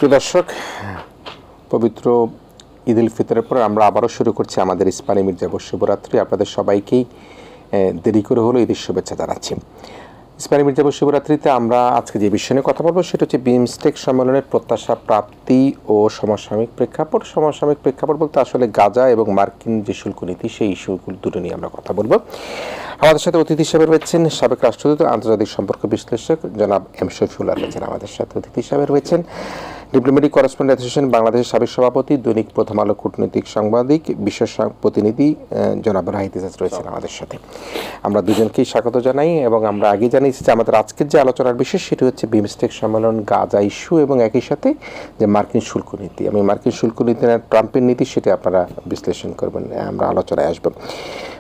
প্রিয় দর্শক, পবিত্র ঈদ উল ফিতরের পর আমরা আবারও শুরু করছি আমাদের ইস্পানী মির্জাপুর শিবরাত্রি। আপনাদের সবাইকেই দেরি করে হলো ঈদের শুভেচ্ছা জানাচ্ছি। ইস্পানী মির্জাপুর শিবরাত্রিতে আমরা আজকে যে বিষয় নিয়ে কথা বলবো সেটা হচ্ছে বিমস্টেক সম্মেলনের প্রত্যাশা, প্রাপ্তি ও সমসাময়িক প্রেক্ষাপট। সমসাময়িক প্রেক্ষাপট বলতে আসলে গাজা এবং মার্কিন যে শুল্ক নীতি, সেই ইস্যুগুলো দুটো নিয়ে আমরা কথা বলবো। আমাদের সাথে অতিথি হিসেবে রয়েছেন সাবেক রাষ্ট্রদূত, আন্তর্জাতিক সম্পর্ক বিশ্লেষক জনাব এম শফিউল্লাহ রয়েছেন আমাদের সাথে। অতিথি হিসেবে রয়েছেন ডিপ্লোম্যাটিক করেসপন্ডেন্ট অ্যাসোসিয়েশন বাংলাদেশের সাবেক সভাপতি, দৈনিক প্রথম আলো কূটনৈতিক সাংবাদিক, বিশেষ প্রতিনিধি জনাব রাহিদ ইজাজ রয়েছেন আমাদের সাথে। আমরা দুজনকেই স্বাগত জানাই এবং আমরা আগে জানিয়েছি যে আমাদের আজকের যে আলোচনার বিষয় সেটি হচ্ছে বিমস্টেক সম্মেলন, গাজা ইস্যু এবং একই সাথে যে মার্কিন শুল্ক নীতি। আমি মার্কিন শুল্ক নীতি না ট্রাম্পের নীতি সেটা আপনারা বিশ্লেষণ করবেন, আমরা আলোচনায় আসব।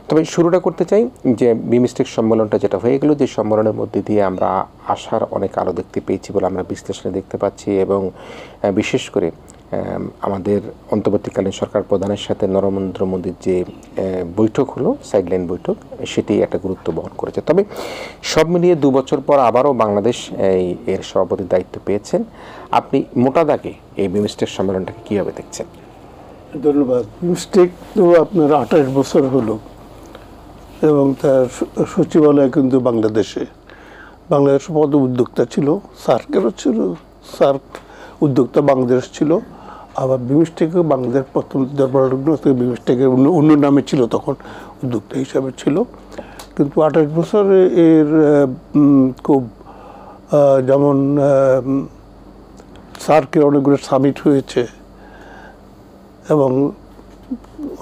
তবে শুরুটা করতে চাই যে বিমস্টেক সম্মেলনটা যেটা হয়ে গেল, যে সম্মেলনের মধ্যে দিয়ে আমরা আশার অনেক আলো দেখতে পেয়েছি বলে আমরা বিশ্লেষণে দেখতে পাচ্ছি এবং বিশেষ করে আমাদের অন্তর্বর্তীকালীন সরকার প্রধানের সাথে নরেন্দ্র মোদীর যে বৈঠক হলো, সাইডলাইন বৈঠক, সেটি একটা গুরুত্ব বহন করেছে। তবে সব মিলিয়ে 2 বছর পর আবারও বাংলাদেশ এর সভাপতির দায়িত্ব পেয়েছেন। আপনি মোটা দাগে এই বিমস্টেক সম্মেলনটাকে কীভাবে দেখছেন? ধন্যবাদ। বিমস্টেক তো আপনার 28 বছর হলো এবং তার সচিবালয় কিন্তু বাংলাদেশে। বাংলাদেশ পদ উদ্যোক্তা ছিল, সার্কেরও ছিল, সার্ক উদ্যোক্তা বাংলাদেশ ছিল। আবার বিমস্টেকও বাংলাদেশ প্রথম দরবার বিমস্টেকের অন্য নামে ছিল, তখন উদ্যোক্তা হিসাবে ছিল। কিন্তু 28 বছরে এর খুব যেমন সার্কের অনেকগুলো সামিট হয়েছে এবং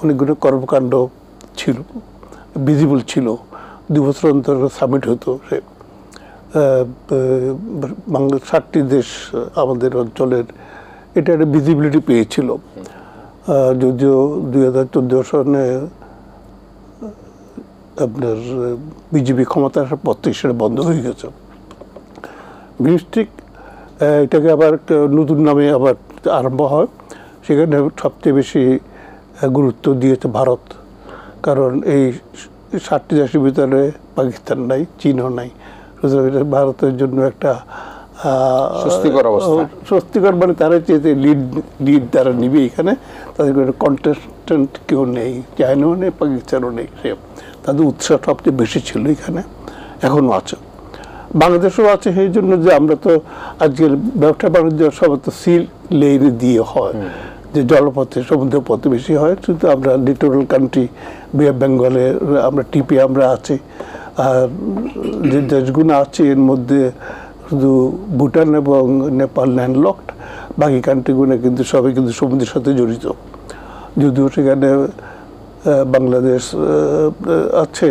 অনেকগুলো কর্মকাণ্ড ছিল, ভিজিবল ছিল। 2 বছর অন্তর সামিট হতো। সে বাংলা 7টি দেশ আমাদের অঞ্চলের এটা একটা ভিজিবিলিটি পেয়েছিল। যদিও 2014 সনে আপনার বিজেপি ক্ষমতা আসার পর থেকে সেটা বন্ধ হয়ে গেছে। বিমস্টেক এটাকে আবার একটা নতুন নামে আবার আরম্ভ হয়। সেখানে সবচেয়ে বেশি গুরুত্ব দিয়েছে ভারত, কারণ এই 7টি দেশের ভিতরে পাকিস্তান নাই, চীনও নাই। ভারতের জন্য একটা স্বস্তিকর, মানে তারা চেয়েছে লিড তারা নিবে এখানে। তাদের কোনো কন্টেস্টেন্ট কেউ নেই, চায়নাও নেই, পাকিস্তানও নেই। সে তাদের উৎসাহ সবচেয়ে বেশি ছিল এখানে, এখনও আছে, বাংলাদেশও আছে। সেই জন্য যে আমরা তো আজকের ব্যবসা বাণিজ্য সব তো সি লেনে দিয়ে হয়, যে জলপথে সমুদ্রপথে বেশি হয়। কিন্তু আমরা লিটোরাল কান্ট্রি, বে অফ বেঙ্গলে আমরা টিপে আমরা আছি। আর যে দেশগুলো আছে এর মধ্যে শুধু ভুটান এবং নেপাল ল্যান্ডলকড, বাকি কান্ট্রিগুলো কিন্তু সবাই কিন্তু সমুদ্রের সাথে জড়িত। যদিও সেখানে বাংলাদেশ আছে,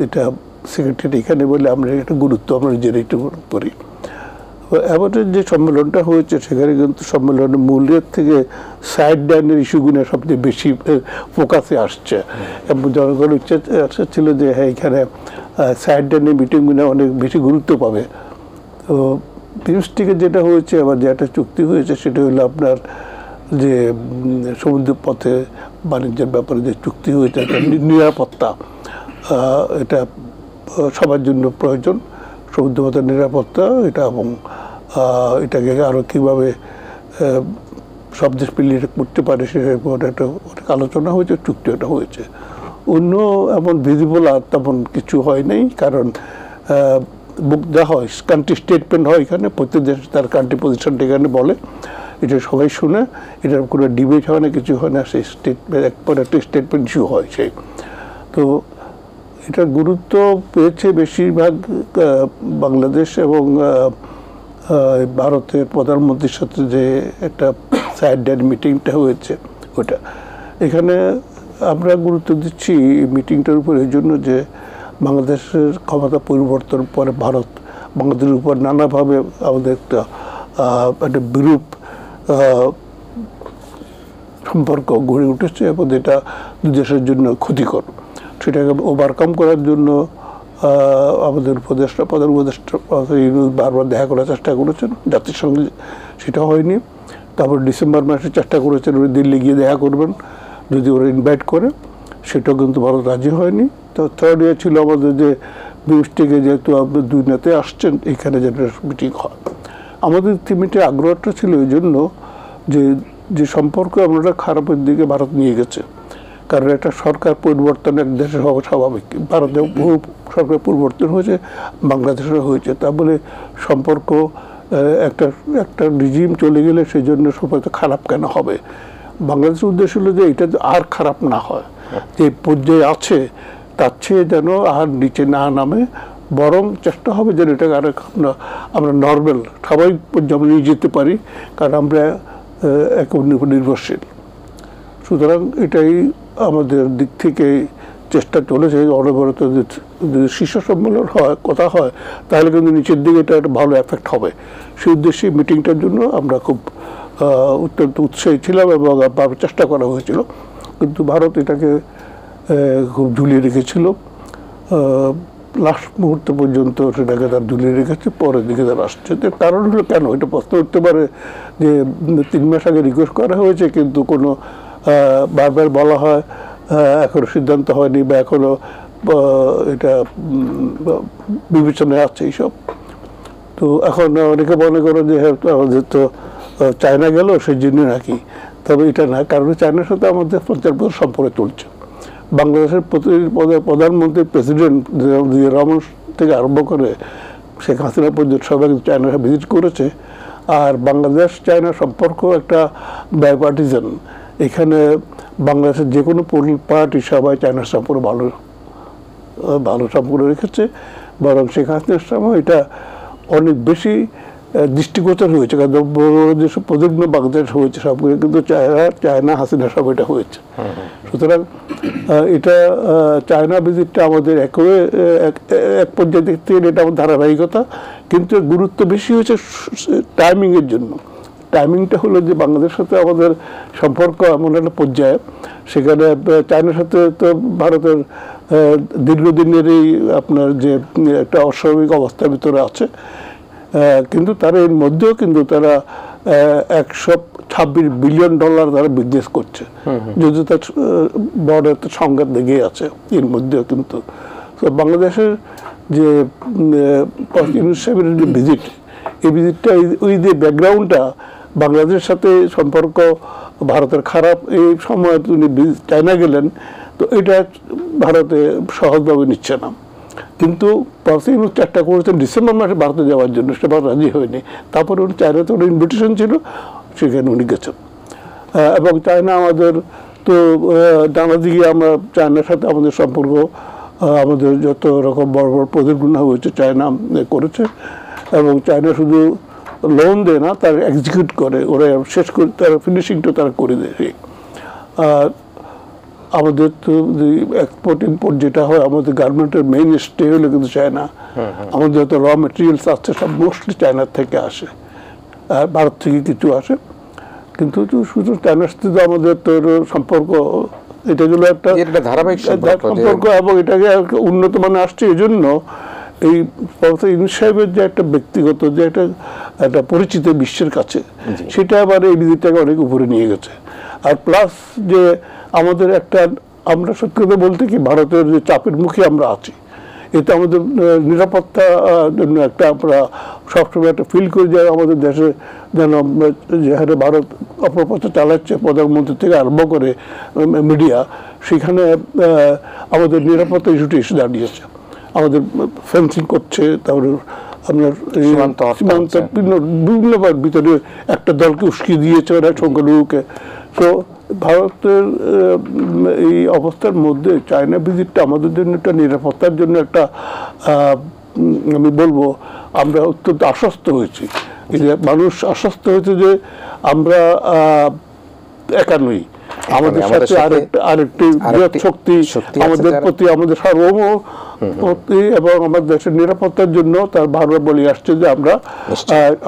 এটা সেক্রেটারি এখানে বলে আমরা একটা গুরুত্ব আমরা নিজেরা একটু করি। এবারে যে সম্মেলনটা হয়েছে সেখানে কিন্তু সম্মেলনের মূলের থেকে সাইড লাইনের ইস্যুগুলো সবচেয়ে বেশি ফোকাসে আসছে এবং জনগণের ইচ্ছা ছিল যে হ্যাঁ এখানে সাইড লাইনের মিটিংগুলো অনেক বেশি গুরুত্ব পাবে। তো বিমস্টেকে যেটা হয়েছে, আবার যে একটা চুক্তি হয়েছে সেটা হলো আপনার যে সমুদ্র পথে বাণিজ্যের ব্যাপারে যে চুক্তি হয়েছে, একটা নিরাপত্তা, এটা সবার জন্য প্রয়োজন, সমুদ্রপথের নিরাপত্তা এটা। এবং এটাকে আরও কীভাবে সব দেশ মিলিয়ে করতে পারে সে একটা অনেক আলোচনা হয়েছে, চুক্তি একটা হয়েছে। অন্য এমন ভিজিবল আর তেমন কিছু হয় নাই, কারণ যা হয় কান্ট্রি স্টেটমেন্ট হয় এখানে, প্রত্যেক দেশ তার কান্ট্রি পজিশনটা এখানে বলে, এটা সবাই শুনে, এটার কোনো ডিবেট হয় না, কিছু হয় না, সেই স্টেটমেন্ট একবার একটা স্টেটমেন্ট ইস্যু হয় সেই। তো এটার গুরুত্ব পেয়েছে বেশিরভাগ বাংলাদেশ এবং ভারতের প্রধানমন্ত্রীর সাথে যে একটা সাইড লাইন মিটিংটা হয়েছে ওটা। এখানে আমরা গুরুত্ব দিচ্ছি মিটিংটার উপর এই জন্য যে বাংলাদেশের ক্ষমতা পরিবর্তন পরে ভারত বাংলাদেশের উপর নানাভাবে আমাদের একটা বিরূপ সম্পর্ক গড়ে উঠেছে এবং এটা দু দেশের জন্য ক্ষতিকর। সেটাকে ওভারকাম করার জন্য আমাদের প্রধান উপদেষ্টা বারবার দেখা করার চেষ্টা করেছেন জাতিসংঘে, সেটা হয়নি। তারপর ডিসেম্বর মাসে চেষ্টা করেছেন উনি দিল্লি গিয়ে দেখা করবেন যদি ওরা ইনভাইট করে, সেটাও কিন্তু ভারত রাজি হয়নি। তো থার্ড ইয়ার ছিল আমাদের যে বিমস্টেকে যেহেতু আপনি 2 নেতা আসছেন এখানে যেন মিটিং হয়। আমাদের থিমিতে আগ্রহটা ছিল এই জন্য যে যে সম্পর্ক আমরা খারাপের দিকে ভারত নিয়ে গেছে, কারণ একটা সরকার পরিবর্তন এক দেশে হওয়া স্বাভাবিক। ভারতে বহু সরকার পরিবর্তন হয়েছে, বাংলাদেশেও হয়েছে, তা বলে সম্পর্ক একটা একটা রিজিম চলে গেলে সেই জন্য সম্পর্ক খারাপ কেন হবে। বাংলাদেশের উদ্দেশ্য হলো যে এটা আর খারাপ না হয়, যে পর্যায়ে আছে তার চেয়ে যেন আর নিচে না নামে, বরং চেষ্টা হবে যেন এটাকে আর আমরা নর্মাল স্বাভাবিক পর্যায়ে নিয়ে যেতে পারি, কারণ আমরা একে অন্যের উপর নির্ভরশীল। সুতরাং এটাই আমাদের দিক থেকে চেষ্টা চলেছে। অনবরত যদি শীর্ষ সম্মেলন হয়, কথা হয়, তাহলে কিন্তু নিচের দিকে এটা একটা ভালো এফেক্ট হবে। সেই উদ্দেশ্যে মিটিংটার জন্য আমরা খুব অত্যন্ত উৎসাহী ছিলাম এবং চেষ্টা করা হয়েছিল, কিন্তু ভারত এটাকে খুব ঝুলিয়ে রেখেছিল। লাস্ট মুহূর্ত পর্যন্ত সেটাকে তার ঝুলিয়ে রেখেছে, পরের দিকে তারা আসছে। তার কারণ হলো কেন, এটা প্রশ্ন উঠতে পারে যে 3 মাস আগে রিকোয়েস্ট করা হয়েছে কিন্তু কোনো বারবার বলা হয় এখনো সিদ্ধান্ত হয়নি বা এখনো এটা বিবেচনায় আছে এইসব। তো এখন অনেকে মনে করে যে আমাদের তো চায়না গেল সেই জন্য নাকি, তবে এটা না, কারণ চায়নার সাথে আমাদের 50 বছর সম্পর্ক চলছে। বাংলাদেশের প্রধানমন্ত্রী, প্রেসিডেন্ট রহমান থেকে আরম্ভ করে শেখ হাসিনা পর্যন্ত সবাই চায়না ভিজিট করেছে। আর বাংলাদেশ চায়না সম্পর্ক একটা বাইপার্টিজান। এখানে বাংলাদেশের যে কোনো পার্টি সবাই চায়নার সম্পর্ক ভালো সম্পর্ক রেখেছে, বরং শেখ হাসিনার সময় এটা অনেক বেশি দৃষ্টিগোচর হয়েছে, কারণ যেসব প্রযুগ্ন বাংলাদেশ হয়েছে সবগুলো কিন্তু চায়না হাসিনা সব এটা হয়েছে। সুতরাং এটা চায়না ভিজিটটা আমাদের এক পর্যায়ে দেখতে গেলে এটা আমাদের ধারাবাহিকতা, কিন্তু গুরুত্ব বেশি হয়েছে টাইমিংয়ের জন্য। টাইমিংটা হলো যে বাংলাদেশের সাথে আমাদের সম্পর্ক এমন একটা পর্যায়ে, সেখানে চায়নার সাথে তো ভারতের দীর্ঘদিনেরই আপনার যে একটা অস্বাভাবিক অবস্থার ভিতরে আছে, কিন্তু তারা এর মধ্যেও কিন্তু তারা $126 বিলিয়ন তারা বিজনেস করছে, যদি তার বড় একটা সংঘাত লেগে আছে এর মধ্যেও। কিন্তু বাংলাদেশের যে যে ভিজিট, এই ভিজিটটা ওই যে ব্যাকগ্রাউন্ডটা বাংলাদেশের সাথে সম্পর্ক ভারতের খারাপ, এই সময় তিনি চায়না গেলেন, তো এটা ভারতে সহজভাবে নিচ্ছে না। কিন্তু চেষ্টা করেছেন ডিসেম্বর মাসে ভারতে যাওয়ার জন্য, সেটা রাজি হয়নি। তারপরে উনি চায়নাতে ওর ইনভিটেশন ছিল, সেখানে উনি গেছেন। এবং চায়না আমাদের তো জানা দিকে আমরা চায়নার সাথে আমাদের সম্পর্ক, আমাদের যত রকম বড় বড় প্রতিযোগিতা হয়েছে চায়না করেছে, এবং চায়না শুধু লোন দেয় না, তার এক্সিকিউট করে, ওরা শেষ করে তার ফিনিশিংটা তারা করে দেয়। আর আমাদের তো এক্সপোর্ট ইম্পোর্ট যেটা হয়, আমাদের গার্মেন্টের মেইন স্টে হলো কিন্তু চায়না। আমাদের যত র মেটেরিয়ালস আসছে সব মোস্টলি চায়নার থেকে আসে, আর ভারত থেকে কিছু আসে, কিন্তু শুধু চায়নার সাথে তো আমাদের তো সম্পর্ক, এটা হলো একটা ধারাবাহিক সম্পর্ক, এবং এটাকে উন্নত মানে আসছে। এই জন্য এই প্রফেসর ইউনূস সাহেবের যে একটা ব্যক্তিগত যে একটা পরিচিত বিশ্বের কাছে, সেটা আবার এই ভিজিটটাকে অনেক উপরে নিয়ে গেছে। আর প্লাস যে আমাদের একটা, আমরা সত্যি কথা বলতে কি, ভারতের যে চাপের মুখে আমরা আছি, এতে আমাদের নিরাপত্তা জন্য একটা আমরা সবসময় একটা ফিল করি যে আমাদের দেশে যেন যে হারে ভারত অপপ্রচার চালাচ্ছে, প্রধানমন্ত্রী থেকে আরম্ভ করে মিডিয়া, সেখানে আমাদের নিরাপত্তা ইস্যুটি এসে দাঁড়িয়েছে। আমাদের ফেন্সিং করছে, তারপরে আপনার সীমান্ত বিভিন্নবার ভিতরে একটা দলকে উস্কিয়ে দিয়েছে ওরা, সংখ্যালঘুকে। তো ভারতের এই অবস্থার মধ্যে চায়না ভিজিটটা আমাদের জন্য একটা নিরাপত্তার জন্য একটা, আমি বলবো আমরা অত্যন্ত আশ্বস্ত হয়েছি। মানুষ আশ্বস্ত হয়েছে যে আমরা একা নই, আমাদের সাথে আরেকটি বৃহৎ শক্তি আমাদের প্রতি, আমাদের সার্বভৌম প্রতি এবং আমাদের দেশের নিরাপত্তার জন্য তার বারবার বলে আসছে যে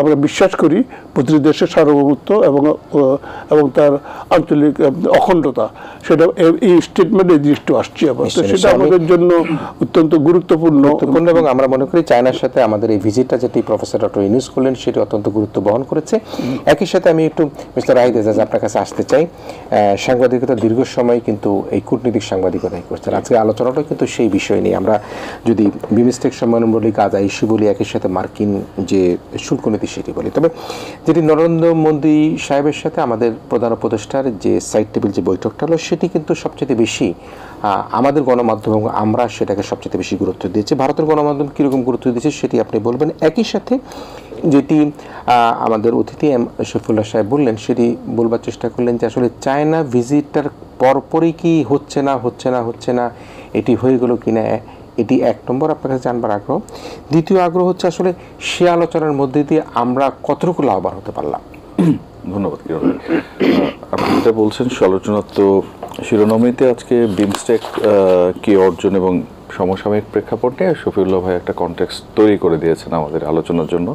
আমরা বিশ্বাস করি প্রতিটি দেশের সার্বভৌমত্ব এবং তার আঞ্চলিক অখণ্ডতা, সেটা এই স্টেটমেন্টে দৃষ্টি আসছে। সেটা আমাদের জন্য অত্যন্ত গুরুত্বপূর্ণ, এবং আমরা মনে করি চায়নার সাথে আমাদের এই ভিজিটটা যেটি প্রফেসর ডক্টর ইউনূস করলেন সেটি অত্যন্ত গুরুত্ব বহন করেছে। একই সাথে আমি একটু মিস্টার রাহিদ এজাজ আপনার কাছে আসতে চাই। সাংবাদিকতা দীর্ঘ সময় কিন্তু এই কূটনীতিক সাংবাদিকতাই করছেন, আজকে আলোচনাটা কিন্তু সেই বিষয় নিয়ে। আমরা যদি বিমস্টেক সম্মেলন বলি, গাজা ইস্যু বলি, একই সাথে মার্কিন যে শুল্ক নীতি সেটি বলি। তবে যেটি নরেন্দ্র মোদী সাহেবের সাথে আমাদের প্রধান উপদেষ্টার যে সাইড টেবিল যে বৈঠকটা হলো, সেটি কিন্তু সবচেয়ে বেশি আমাদের গণমাধ্যম এবং আমরা সেটাকে সবচেয়ে বেশি গুরুত্ব দিয়েছি। ভারতের গণমাধ্যম কীরকম গুরুত্ব দিয়েছে সেটি আপনি বলবেন। একই সাথে যেটি আমাদের অতিথি শফিউল্লাহ সাহেব বললেন, সেটি বলবার চেষ্টা করলেন যে আসলে চায়না ভিজিটার পরপরই কি হচ্ছে না এটি হয়ে গেল কিনা, এটি এক নম্বর আপনার কাছে জানবার আগ্রহ। দ্বিতীয় আগ্রহ হচ্ছে আসলে সে আলোচনার মধ্যে দিয়ে আমরা কতটুকু লাভবান হতে পারলাম। ধন্যবাদ কিরণ। আপনি যেটা বলছেন আলোচনা তো শিরোনামীতে আজকে বিমস্টেক কি অর্জন এবং সমসাময়িক প্রেক্ষাপট নিয়ে শফিউল্লাহ ভাই একটা কনটেক্সট তৈরি করে দিয়েছেন আমাদের আলোচনার জন্য।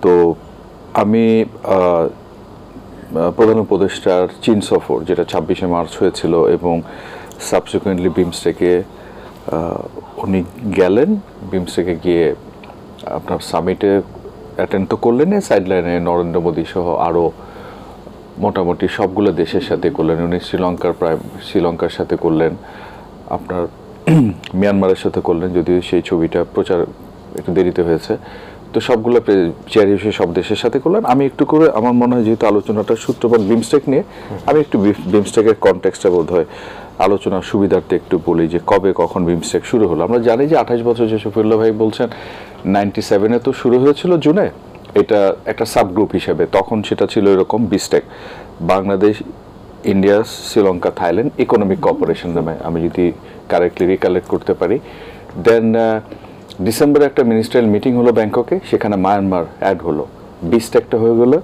তো আমি প্রধান উপদেষ্টার চীন সফর, যেটা 26শে মার্চ হয়েছিল, এবং সাবসিকুয়েন্টলি বিমস্টেকে উনি গেলেন, বিমস্টেকে গিয়ে আপনার সামিটে অ্যাটেন্ড তো করলেন, সাইডলাইনে নরেন্দ্র মোদী সহ আরও মোটামুটি সবগুলো দেশের সাথে করলেন। উনি শ্রীলঙ্কার সাথে করলেন, আপনার মিয়ানমারের সাথে করলেন, যদিও সেই ছবিটা প্রচার একটু দেরিতে হয়েছে। তো সবগুলো চেয়ার হিসেবে সব দেশের সাথে করলেন। আমি একটু করে, আমার মনে হয় যেহেতু আলোচনাটার সূত্রপাত বিমস্টেক নিয়ে, আমি একটু বিমস্টেকের কনটেক্সটটা বোধ হয় আলোচনার সুবিধার্থে একটু বলি যে কবে কখন বিমস্টেক শুরু হলো। আমরা জানি যে 28 বছর, যে শফিউল্লাহ ভাই বলছেন 97-এ তো শুরু হয়েছিল জুনে, এটা একটা সাবগ্রুপ হিসেবে। তখন সেটা ছিল এরকম BIMSTEC, Bangladesh, India, Sri Lanka, Thailand economic cooperation নামে, আমি যদি কারেক্টলি রিকালেক্ট করতে পারি। দেন ডিসেম্বরে একটা মিনিস্ট্রিয়াল মিটিং হলো ব্যাংককে, সেখানে মায়ানমার অ্যাড হলো, বিমস্টেকটা হয়ে গেলো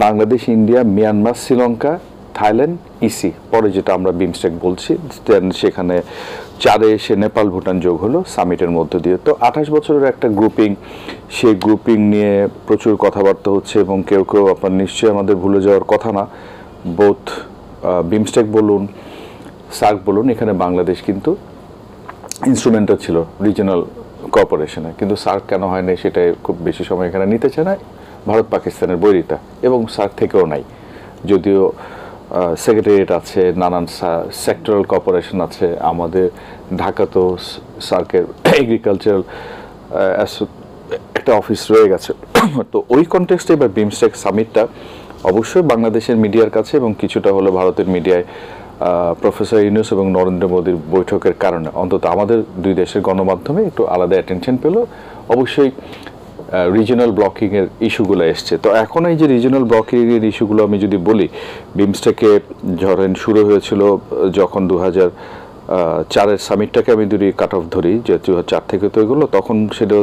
Bangladesh, India, Myanmar, Sri Lanka, Thailand, EC, পরে যেটা আমরা বিমস্টেক বলছি। দেন সেখানে 4-এ এসে নেপাল, ভুটান যোগ হলো সামিটের মধ্য দিয়ে। তো 28 বছরের একটা গ্রুপিং, সেই গ্রুপিং নিয়ে প্রচুর কথাবার্তা হচ্ছে, এবং কেউ কেউ আপনার নিশ্চয়ই আমাদের ভুলে যাওয়ার কথা না, বোথ বিমস্টেক বলুন, সার্ক বলুন, এখানে বাংলাদেশ কিন্তু ইনস্ট্রুমেন্টাল ছিল রিজিওনাল কোঅপারেশনে। কিন্তু সার্ক কেন হয় না সেটাই খুব বেশি সময় এখানে নিতে চায় না ভারত পাকিস্তানের বৈরিতা, এবং সার্ক থেকেও নাই, যদিও সেক্রেটারিয়েট আছে, নানান সেক্টরাল কোঅপারেশন আছে। আমাদের ঢাকা তো সার্কের এগ্রিকালচারাল একটা অফিস রয়ে গেছে। তো ওই কনটেক্সটে এবার বিমস্টেক সামিটটা অবশ্যই বাংলাদেশের মিডিয়ার কাছে এবং কিছুটা হলো ভারতের মিডিয়ায় প্রফেসর ইউনূস এবং নরেন্দ্র মোদীর বৈঠকের কারণে অন্তত আমাদের দুই দেশের গণমাধ্যমে একটু আলাদা অ্যাটেনশন পেল। অবশ্যই রিজিওনাল ব্লকিংয়ের ইস্যুগুলো এসছে। তো এখন এই যে রিজিওনাল ব্লকিংয়ের ইস্যুগুলো আমি যদি বলি, বিমস্টেকে ধরেন শুরু হয়েছিল যখন 2004-এর সামিটটাকে আমি যদি কাট অফ ধরি, যে 2004 থেকে তো এগুলো, তখন সেটা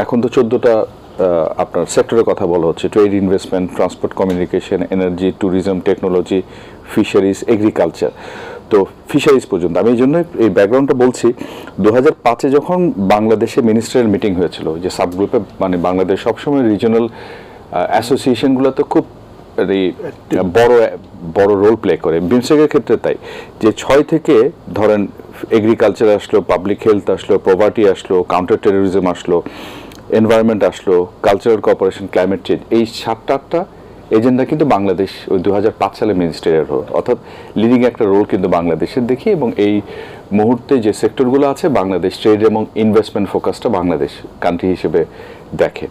এখন তো 14টা আপনার সেক্টরের কথা বলা হচ্ছে, trade, investment, transport, communication, energy, tourism, technology, fisheries, agriculture. তো ফিশারিজ পর্যন্ত আমি এই জন্য এই ব্যাকগ্রাউন্ডটা বলছি। 2005-এ যখন বাংলাদেশে মিনিস্ট্রিয়াল মিটিং হয়েছিল, যে সাবগ্রুপে, মানে বাংলাদেশ সবসময় রিজিওনাল অ্যাসোসিয়েশনগুলোতে খুব বড় রোল প্লে করে, বিমস্টেকের ক্ষেত্রে তাই, যে 6 থেকে ধরেন এগ্রিকালচার আসলো, পাবলিক হেলথ আসলো, পভার্টি আসলো, কাউন্টার টেরোরিজম আসলো, এনভায়রনমেন্ট আসলো, কালচারাল কোঅপারেশন, ক্লাইমেট চেঞ্জ, এই 7-8টা এজেন্ডা কিন্তু বাংলাদেশ ওই 2005 সালে মিনিস্ট্রিয়াল রোল, অর্থাৎ লিডিং একটা রোল কিন্তু বাংলাদেশের দেখি। এবং এই মুহূর্তে যে সেক্টরগুলো আছে, বাংলাদেশ ট্রেড এবং ইনভেস্টমেন্ট ফোকাসটা বাংলাদেশ কান্ট্রি হিসেবে দেখে।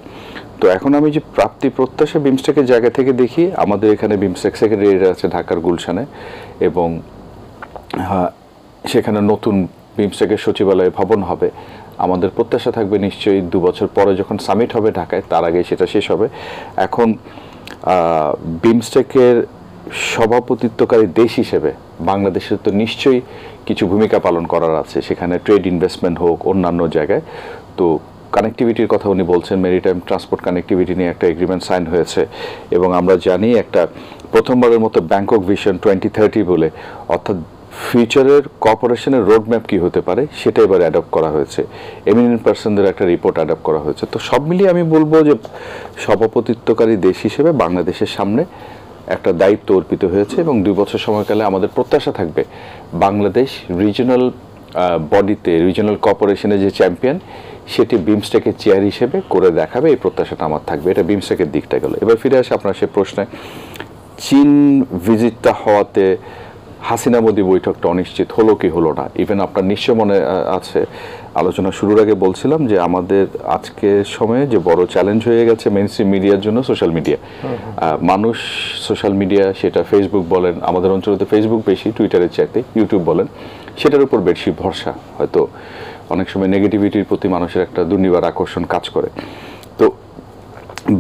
তো এখন আমি যে প্রাপ্তি প্রত্যাশা বিমস্টেকের জায়গা থেকে দেখি, আমাদের এখানে বিমস্টেক সেক্রেটারিয়েট আছে ঢাকার গুলশানে, এবং সেখানে নতুন বিমস্টেকের সচিবালয় ভবন হবে। আমাদের প্রত্যাশা থাকবে নিশ্চয়ই 2 বছর পরে যখন সামিট হবে ঢাকায়, তার আগে সেটা শেষ হবে। এখন বিমস্টেকের সভাপতিত্বকারী দেশ হিসেবে বাংলাদেশের তো নিশ্চয়ই কিছু ভূমিকা পালন করার আছে, সেখানে ট্রেড, ইনভেস্টমেন্ট হোক, অন্যান্য জায়গায়। তো কানেক্টিভিটির কথা উনি বলছেন, মেরিটাইম ট্রান্সপোর্ট কানেক্টিভিটি নিয়ে একটা এগ্রিমেন্ট সাইন হয়েছে, এবং আমরা জানি একটা প্রথমবারের মতো ব্যাংকক ভিশন 2030 বলে, অর্থাৎ ফিউচারের কোঅপারেশনের রোড ম্যাপ কী হতে পারে সেটা এবার অ্যাডপ্ট করা হয়েছে, এমিনেন্ট পার্সনদের একটা রিপোর্ট অ্যাডপ্ট করা হয়েছে। তো সব মিলিয়ে আমি বলবো যে সভাপতিত্বকারী দেশ হিসেবে বাংলাদেশের সামনে একটা দায়িত্ব অর্পিত হয়েছে, এবং 2 বছর সময়কালে আমাদের প্রত্যাশা থাকবে বাংলাদেশ রিজিওনাল বডিতে, রিজিওনাল কোঅপারেশনের যে চ্যাম্পিয়ন, সেটি বিমস্টেকের চেয়ার হিসেবে করে দেখাবে, এই প্রত্যাশাটা আমার থাকবে। এটা বিমস্টেকের দিকটা গেল। এবার ফিরে আসে আপনার সে প্রশ্নে, চীন ভিজিটটা হওয়াতে হাসিনা মোদি বৈঠকটা অনিশ্চিত হলো কি হলো না। ইভেন আপনার নিশ্চয় মনে আছে, আলোচনা শুরুর আগে বলছিলাম যে আমাদের আজকের সময়ে যে বড় চ্যালেঞ্জ হয়ে গেছে মেইনস্ট্রিম মিডিয়ার জন্য সোশ্যাল মিডিয়া। মানুষ সোশ্যাল মিডিয়া, সেটা ফেসবুক বলেন, আমাদের অঞ্চলে তো ফেসবুক বেশি টুইটারের চাইতে, ইউটিউব বলেন, সেটার উপর বেশি ভরসা। হয়তো অনেক সময় নেগেটিভিটির প্রতি মানুষের একটা দুর্নিবার আকর্ষণ কাজ করে। তো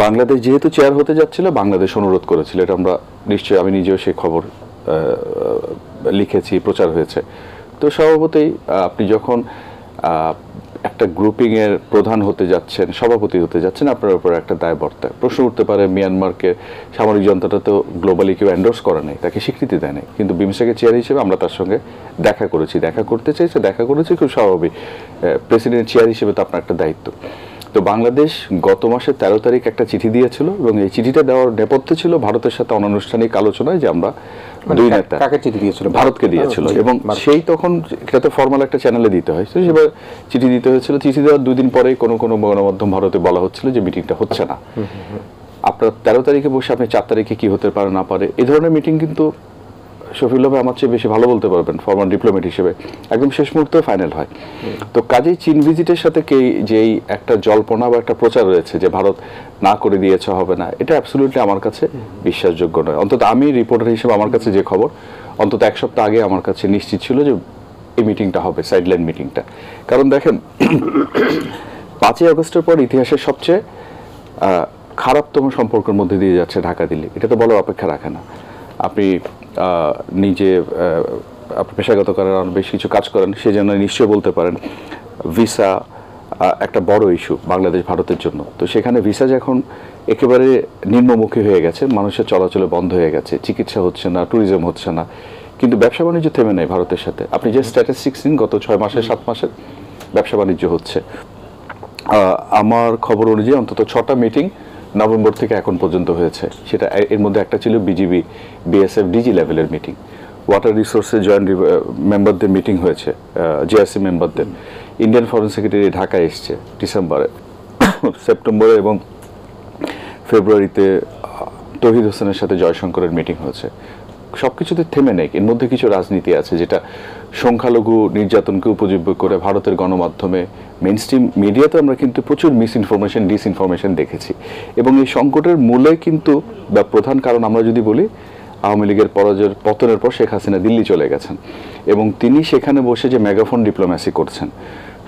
বাংলাদেশ যেহেতু চেয়ার হতে যাচ্ছিল, বাংলাদেশ অনুরোধ করেছিল, এটা আমরা নিশ্চয়ই, আমি নিজেও সেই খবর লিখেছি, প্রচার হয়েছে। তো স্বভাবতই আপনি যখন একটা গ্রুপিংয়ের প্রধান হতে যাচ্ছেন, সভাপতি হতে যাচ্ছেন, আপনার উপর একটা দায় বর্তায়। প্রশ্ন উঠতে পারে, মিয়ানমারকে সামরিক যন্ত্রটা তো গ্লোবালি কেউ এন্ডোর্স করে নাই, তাকে স্বীকৃতি দেয় নাই, কিন্তু বিমস্টেকের চেয়ার হিসেবে আমরা তার সঙ্গে দেখা করেছি, দেখা করতে চাইছে, দেখা করেছি, খুব স্বাভাবিক। প্রেসিডেন্ট চেয়ার হিসেবে তো আপনার একটা দায়িত্ব। তো বাংলাদেশ গত মাসের 13 তারিখ একটা চিঠি দিয়েছিল, এবং এই চিঠিটা দেওয়ার নেপথ্যে ছিল ভারতের সাথে অনানুষ্ঠানিক আলোচনায় যে আমরা দুই নেতা, কাকে চিঠি দিয়েছিল? ভারতকে দিয়েছিল। এবং সেই তখন এটা তো ফর্মাল একটা চ্যানেলে দিতে হয়, তো সেবার চিঠি দিতে হয়েছিল। চিঠি দেওয়ার 2 দিন পরেই কোনো কোনো গণমাধ্যম ভারতে বলা হচ্ছিল যে মিটিংটা হচ্ছে না। আপনার 13 তারিখে বসে আপনি 4 তারিখে কি হতে পারে না পারে, এই ধরনের মিটিং কিন্তু শফিউল্লাহ ভাই আমার চেয়ে বেশি ভালো বলতে পারবেন ফরমাল ডিপ্লোমেট হিসেবে, একদম শেষ মুহূর্তে ফাইনাল হয়। তো কাজেই চীন ভিজিটের সাথে যেই একটা জল্পনা বা একটা প্রচার রয়েছে যে ভারত না করে দিয়েছে, হবে না, এটা অ্যাবসলিউটলি আমার কাছে বিশ্বাসযোগ্য নয়। অন্তত আমি রিপোর্টার হিসেবে আমার কাছে যে খবর, অন্তত 1 সপ্তাহ আগে আমার কাছে নিশ্চিত ছিল যে এই মিটিংটা হবে, সাইডলাইন মিটিংটা। কারণ দেখেন 5ই আগস্টের পর ইতিহাসের সবচেয়ে খারাপতম সম্পর্কের মধ্যে দিয়ে যাচ্ছে ঢাকা দিল্লি, এটা তো বলার অপেক্ষা রাখে না। আপনি নিজে আপনার পেশাগত কারণে বেশ কিছু কাজ করেন, সেই জন্য নিশ্চয় বলতে পারেন ভিসা একটা বড় ইস্যু বাংলাদেশ ভারতের জন্য। তো সেখানে ভিসা যখন একেবারে নিম্নমুখী হয়ে গেছে, মানুষের চলাচলে বন্ধ হয়ে গেছে, চিকিৎসা হচ্ছে না, ট্যুরিজম হচ্ছে না, কিন্তু ব্যবসা বাণিজ্য থেমে নেই ভারতের সাথে। আপনি যে স্ট্যাটিস্টিক্স নিন, গত 6 মাসের 7 মাসের ব্যবসা বাণিজ্য হচ্ছে। আমার খবর অনুযায়ী অন্তত 6টা মিটিং নভেম্বর থেকে এখন পর্যন্ত হয়েছে। সেটা এর মধ্যে একটা ছিল বিজিবি বিএসএফ ডিজি লেভেলের মিটিং, ওয়াটার রিসোর্সের জয়েন্ট মেম্বারদের মিটিং হয়েছে, জিআরসি মেম্বারদের। ইন্ডিয়ান ফরেন সেক্রেটারি ঢাকায় এসছে ডিসেম্বরে, সেপ্টেম্বরে এবং ফেব্রুয়ারিতে তৌহিদ হোসেনের সাথে জয়শঙ্করের মিটিং হয়েছে। সব কিছুতে থেমে নেই, এর মধ্যে কিছু রাজনীতি আছে যেটা সংখ্যালঘু নির্যাতনকে উপযোগ্য করে ভারতের গণমাধ্যমে, মেইনস্ট্রিম মিডিয়াতে আমরা কিন্তু প্রচুর মিসইনফরমেশন, ডিসইনফরমেশন দেখেছি। এবং এই সংকটের মূলে কিন্তু বা প্রধান কারণ আমরা যদি বলি, আওয়ামী লীগের পতনের পর শেখ হাসিনা দিল্লি চলে গেছেন, এবং তিনি সেখানে বসে যে মেগাফোন ডিপ্লোম্যাসি করছেন,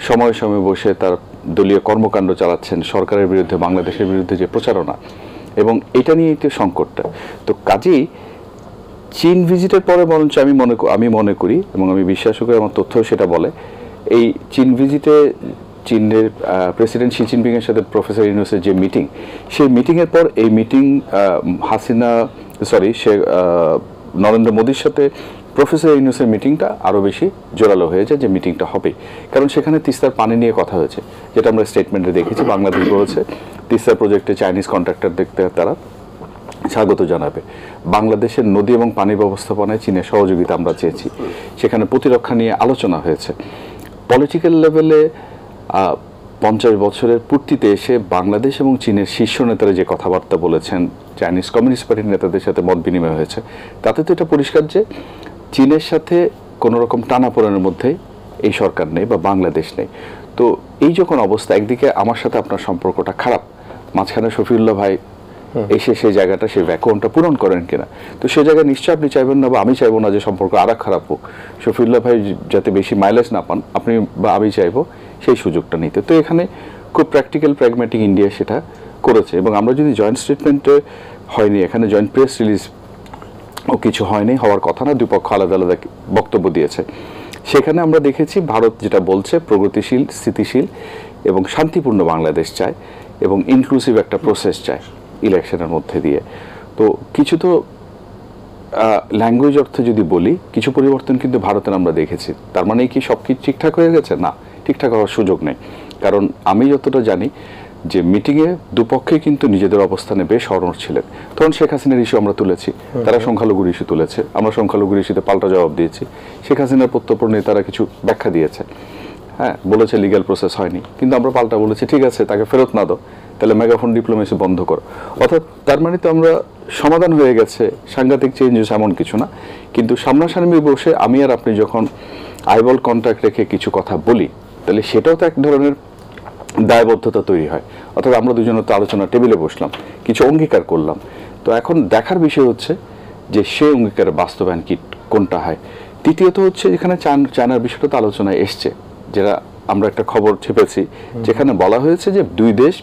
সময়ে সময়ে বসে তার দলীয় কর্মকাণ্ড চালাচ্ছেন, সরকারের বিরুদ্ধে, বাংলাদেশের বিরুদ্ধে যে প্রচারণা, এবং এটা নিয়েই তো সংকটটা। তো কাজেই চীন ভিজিটের পরে বরঞ্চ আমি মনে করি এবং আমি বিশ্বাস করি, আমার তথ্য সেটা বলে, এই চীন ভিজিটে চীনের প্রেসিডেন্ট শি জিনপিংয়ের সাথে প্রফেসর ইউনূসের যে মিটিং, সেই মিটিংয়ের পর এই মিটিং নরেন্দ্র মোদীর সাথে প্রফেসর ইউনূসের মিটিংটা আরও বেশি জোরালো হয়ে যায় যে মিটিংটা হবে। কারণ সেখানে তিস্তার পানি নিয়ে কথা হয়েছে, যেটা আমরা স্টেটমেন্টে দেখেছি। বাংলাদেশ বলেছে তিস্তার প্রজেক্টে চাইনিজ কন্ট্রাক্টর দেখতে তারা স্বাগত জানাবে। বাংলাদেশের নদী এবং পানি ব্যবস্থাপনায় চীনের সহযোগিতা আমরা চেয়েছি। সেখানে প্রতিরক্ষা নিয়ে আলোচনা হয়েছে। পলিটিক্যাল লেভেলে 50 বছরের পূর্তিতে এসে বাংলাদেশ এবং চীনের শীর্ষ নেতারা যে কথাবার্তা বলেছেন, চাইনিজ কমিউনিস্ট পার্টির নেতাদের সাথে মত বিনিময় হয়েছে, তাতে তো এটা পরিষ্কার যে চীনের সাথে কোনো রকম টানাপোড়েনের মধ্যে এই সরকার নেই বা বাংলাদেশ নেই। তো এই যখন অবস্থা, একদিকে আমার সাথে আপনার সম্পর্কটা খারাপ, মাঝখানে শফিউল্লাহ ভাই এসে সেই জায়গাটা, সেই ভ্যাকুয়ামটা পূরণ করেন কিনা, তো সেই জায়গায় নিশ্চয়ই আপনি চাইবেন না বা আমি চাইবো না যে সম্পর্ক আর খারাপ হোক, শফিউল্লাহ ভাই যাতে বেশি মাইলেজ না পান, আপনি বা আমি চাইবো সেই সুযোগটা নিতে। তো এখানে খুব প্র্যাকটিক্যাল প্র্যাগম্যাটিক ইন্ডিয়া সেটা করেছে। এবং আমরা যদি জয়েন্ট স্টেটমেন্টে হয়নি, এখানে জয়েন্ট প্রেস রিলিজ ও কিছু হয়নি, হওয়ার কথা না, দুই পক্ষ আলাদা আলাদা বক্তব্য দিয়েছে। সেখানে আমরা দেখেছি ভারত যেটা বলছে, প্রগতিশীল, স্থিতিশীল এবং শান্তিপূর্ণ বাংলাদেশ চায় এবং ইনক্লুসিভ একটা প্রসেস চায় ইলেকশনের মধ্যে দিয়ে। তো কিছু তো ল্যাঙ্গুয়েজ অর্থে যদি বলি, কিছু পরিবর্তন কিন্তু ভারতের আমরা দেখেছি। তার মানে কি সব কিছু ঠিকঠাক হয়ে গেছে? না, ঠিকঠাক হওয়ার সুযোগ নেই। কারণ আমি যতটা জানি যে মিটিংয়ে দুপক্ষে কিন্তু নিজেদের অবস্থানে বেশ অনড় ছিলেন। তখন শেখ হাসিনার ইস্যু আমরা তুলেছি, তারা সংখ্যালঘুর ইস্যু তুলেছে, আমরা সংখ্যালঘুর ইস্যুতে পাল্টা জবাব দিয়েছি। শেখ হাসিনার প্রত্যর্পণ নিয়ে তারা কিছু ব্যাখ্যা দিয়েছে, হ্যাঁ, বলেছে লিগ্যাল প্রসেস হয়নি, কিন্তু আমরা পাল্টা বলেছি ঠিক আছে তাকে ফেরত না দাও, তাহলে মেগাফোন ডিপ্লোমেসি বন্ধ করো। অর্থাৎ তার মানে তো আমরা সমাধান হয়ে গেছে, সাংঘাতিক চেঞ্জেস এমন কিছু না, কিন্তু সামনাসামনি বসে আমি আর আপনি যখন আইবল কন্ট্যাক্ট রেখে কিছু কথা বলি, তাহলে সেটাও তো এক ধরনের দায়বদ্ধতা তৈরি হয়। অর্থাৎ আমরা দুজনে তো আলোচনা টেবিলে বসলাম, কিছু অঙ্গীকার করলাম, তো এখন দেখার বিষয় হচ্ছে যে সে অঙ্গীকারের বাস্তবায়ন কি কোনটা হয়। তৃতীয়ত হচ্ছে যেখানে চায়নার বিষয়টা তো আলোচনায় এসছে, যেটা আমরা একটা খবর ছেপেছি, যেখানে বলা হয়েছে যে দুই দেশ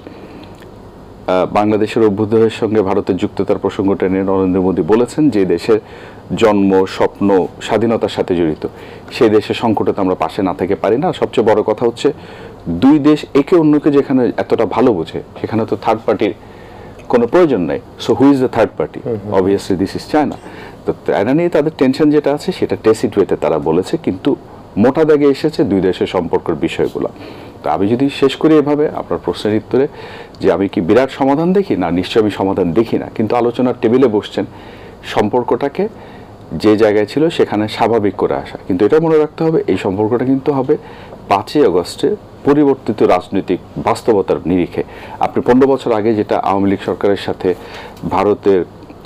বাংলাদেশের অভ্যুদয়ের সঙ্গে ভারতের যুক্ততার প্রসঙ্গ টেনে নরেন্দ্র মোদী বলেছেন যে দেশের জন্ম, স্বপ্ন, স্বাধীনতার সাথে জড়িত, সেই দেশের সংকটে তো আমরা পাশে না থেকে পারি না। সবচেয়ে বড় কথা হচ্ছে দুই দেশ একে অন্যকে যেখানে এতটা ভালো বোঝে, সেখানে তো থার্ড পার্টির কোনো প্রয়োজন নাই। So who is the third party? Obviously this is China. তো চায়না নিয়ে তাদের টেনশন যেটা আছে সেটা টেসিট ওয়েতে তারা বলেছে, কিন্তু মোটা দাগে এসেছে দুই দেশের সম্পর্কের বিষয়গুলো। তো আমি যদি শেষ করি এভাবে আপনার প্রশ্নের উত্তরে, যে আমি কি বিরাট সমাধান দেখি না, নিশ্চয়ই আমি সমাধান দেখি না, কিন্তু আলোচনার টেবিলে বসছেন সম্পর্কটাকে যে জায়গায় ছিল সেখানে স্বাভাবিক করে আসা। কিন্তু এটা মনে রাখতে হবে, এই সম্পর্কটা কিন্তু হবে 5ই আগস্টে পরিবর্তিত রাজনৈতিক বাস্তবতার নিরিখে। আপনি 15 বছর আগে যেটা আওয়ামী লীগ সরকারের সাথে ভারতের